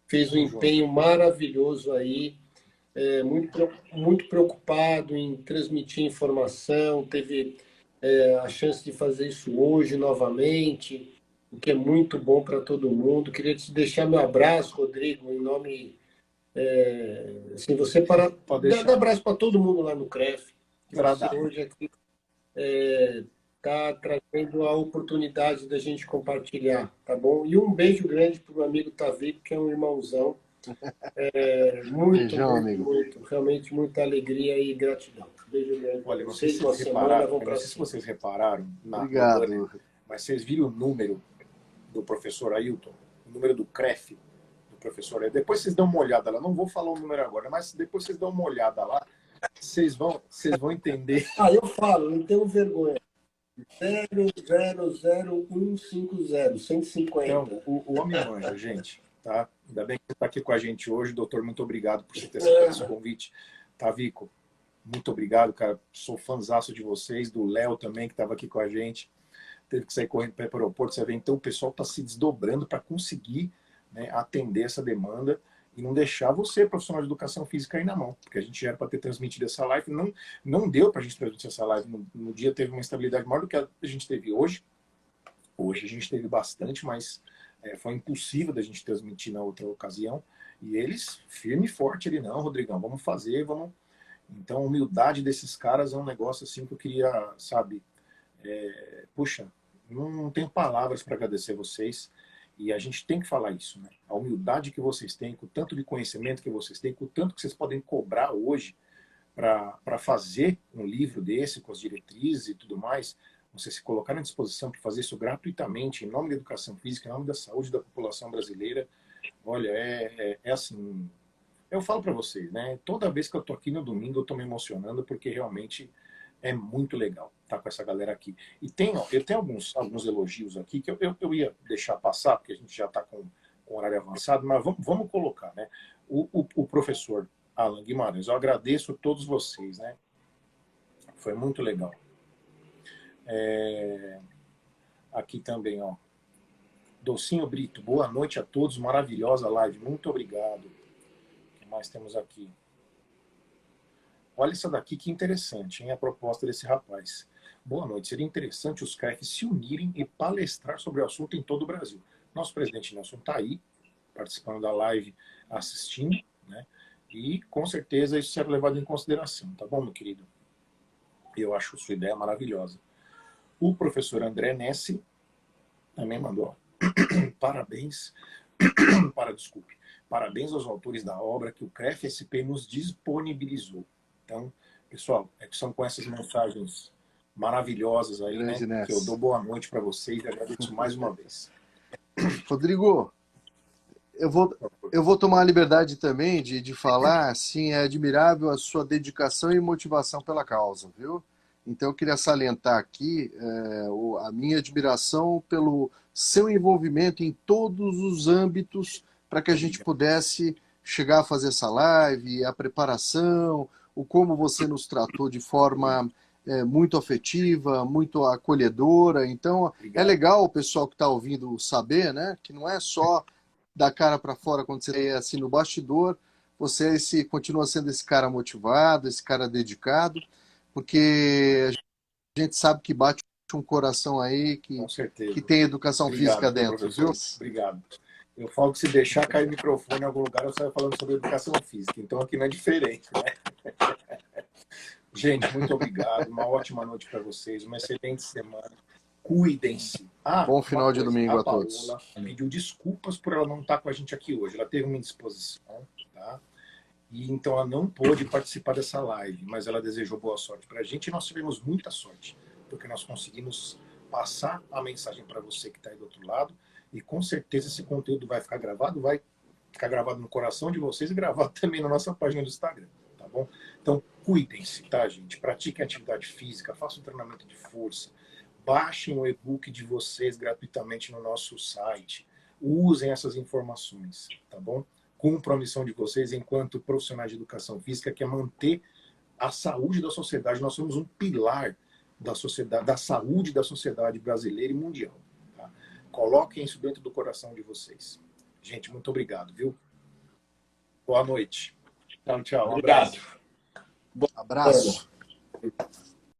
fez um empenho maravilhoso aí. Muito preocupado em transmitir informação, teve a chance de fazer isso hoje novamente, o que é muito bom para todo mundo. Queria te deixar meu abraço, Rodrigo, em nome... assim, você dá um abraço para todo mundo lá no CREF. Você hoje aqui está trazendo a oportunidade da gente compartilhar, tá bom? E um beijo grande para o amigo Tavico, que é um irmãozão. Realmente muita alegria e gratidão. Beijo grande. Olha, não sei se vocês repararam, Obrigado. Mas vocês viram o número do professor Ailton, o número do CREF do professor Ailton. Depois vocês dão uma olhada lá, não vou falar o número agora, mas depois vocês dão uma olhada lá, vocês vão entender. Eu falo, não tenho vergonha. 000150, 150. Então, o homem manja, gente. Tá? Ainda bem que você está aqui com a gente hoje, doutor. Muito obrigado por você ter aceitado esse convite. Tavico, muito obrigado, cara. Sou fãzaço de vocês, do Léo também, que estava aqui com a gente. Teve que sair correndo para o aeroporto. Você vê, então o pessoal está se desdobrando para conseguir, né, atender essa demanda e não deixar você, profissional de educação física, aí na mão. Porque a gente já era para ter transmitido essa live. Não deu para a gente transmitir essa live. No dia teve uma instabilidade maior do que a gente teve hoje. Hoje a gente teve bastante, mas... foi impossível da gente transmitir na outra ocasião. E eles, firme e forte, ele, não, Rodrigão, vamos fazer, vamos... Então, a humildade desses caras é um negócio assim que eu queria, sabe... puxa, não tenho palavras para agradecer vocês. E a gente tem que falar isso, né? A humildade que vocês têm, com o tanto de conhecimento que vocês têm, com o tanto que vocês podem cobrar hoje para fazer um livro desse, com as diretrizes e tudo mais... Você se colocar à disposição para fazer isso gratuitamente, em nome da educação física, em nome da saúde da população brasileira. Olha, assim... Eu falo para vocês, né? Toda vez que eu tô aqui no domingo, eu tô me emocionando, porque realmente é muito legal estar com essa galera aqui. E eu tenho alguns elogios aqui que eu ia deixar passar, porque a gente já está com horário avançado, mas vamos colocar, né? O professor Alan Guimarães, eu agradeço a todos vocês, né? Foi muito legal. Aqui também, ó. Docinho Brito, boa noite a todos, maravilhosa live, muito obrigado. O que mais temos aqui? Olha essa daqui, que interessante, hein, a proposta desse rapaz. Boa noite, seria interessante os CREFs se unirem e palestrar sobre o assunto em todo o Brasil. Nosso presidente Nelson está aí, participando da live, assistindo, né? E com certeza isso será levado em consideração, tá bom, meu querido? Eu acho sua ideia maravilhosa. O professor André Nessi também mandou parabéns, desculpe, Parabéns aos autores da obra que o CREF-SP nos disponibilizou. Então, pessoal, são com essas mensagens maravilhosas aí, né, que eu dou boa noite para vocês e agradeço mais uma vez. Rodrigo, eu vou tomar a liberdade também de falar, assim, é admirável a sua dedicação e motivação pela causa, viu? Então eu queria salientar aqui a minha admiração pelo seu envolvimento em todos os âmbitos para que a gente pudesse chegar a fazer essa live, a preparação, o como você nos tratou de forma muito afetiva, muito acolhedora. Então Obrigado. é legal o pessoal que está ouvindo saber, né, que não é só da cara para fora quando você é assim no bastidor, você continua sendo esse cara motivado, esse cara dedicado, porque a gente sabe que bate um coração aí Com certeza. que tem educação física dentro, professor. viu? Obrigado. Eu falo que se deixar cair o microfone em algum lugar, eu saio falando sobre educação física. Então aqui não é diferente, né? Gente, muito obrigado. Uma ótima noite para vocês. Uma excelente semana. Cuidem-se. Bom final de domingo a todos. A Paola pediu desculpas por ela não estar com a gente aqui hoje. Ela teve uma indisposição, tá? E então ela não pôde participar dessa live, mas ela desejou boa sorte para a gente e nós tivemos muita sorte, porque nós conseguimos passar a mensagem para você que está aí do outro lado e com certeza esse conteúdo vai ficar gravado no coração de vocês e gravado também na nossa página do Instagram, tá bom? Então cuidem-se, tá, gente? Pratiquem atividade física, façam um treinamento de força, baixem o e-book de vocês gratuitamente no nosso site, usem essas informações, tá bom? Cumpram a missão de vocês enquanto profissionais de educação física, que é manter a saúde da sociedade. Nós somos um pilar da sociedade, da saúde da sociedade brasileira e mundial. Tá? Coloquem isso dentro do coração de vocês. Gente, muito obrigado, viu? Boa noite. Tchau, tchau. Um obrigado. Abraço.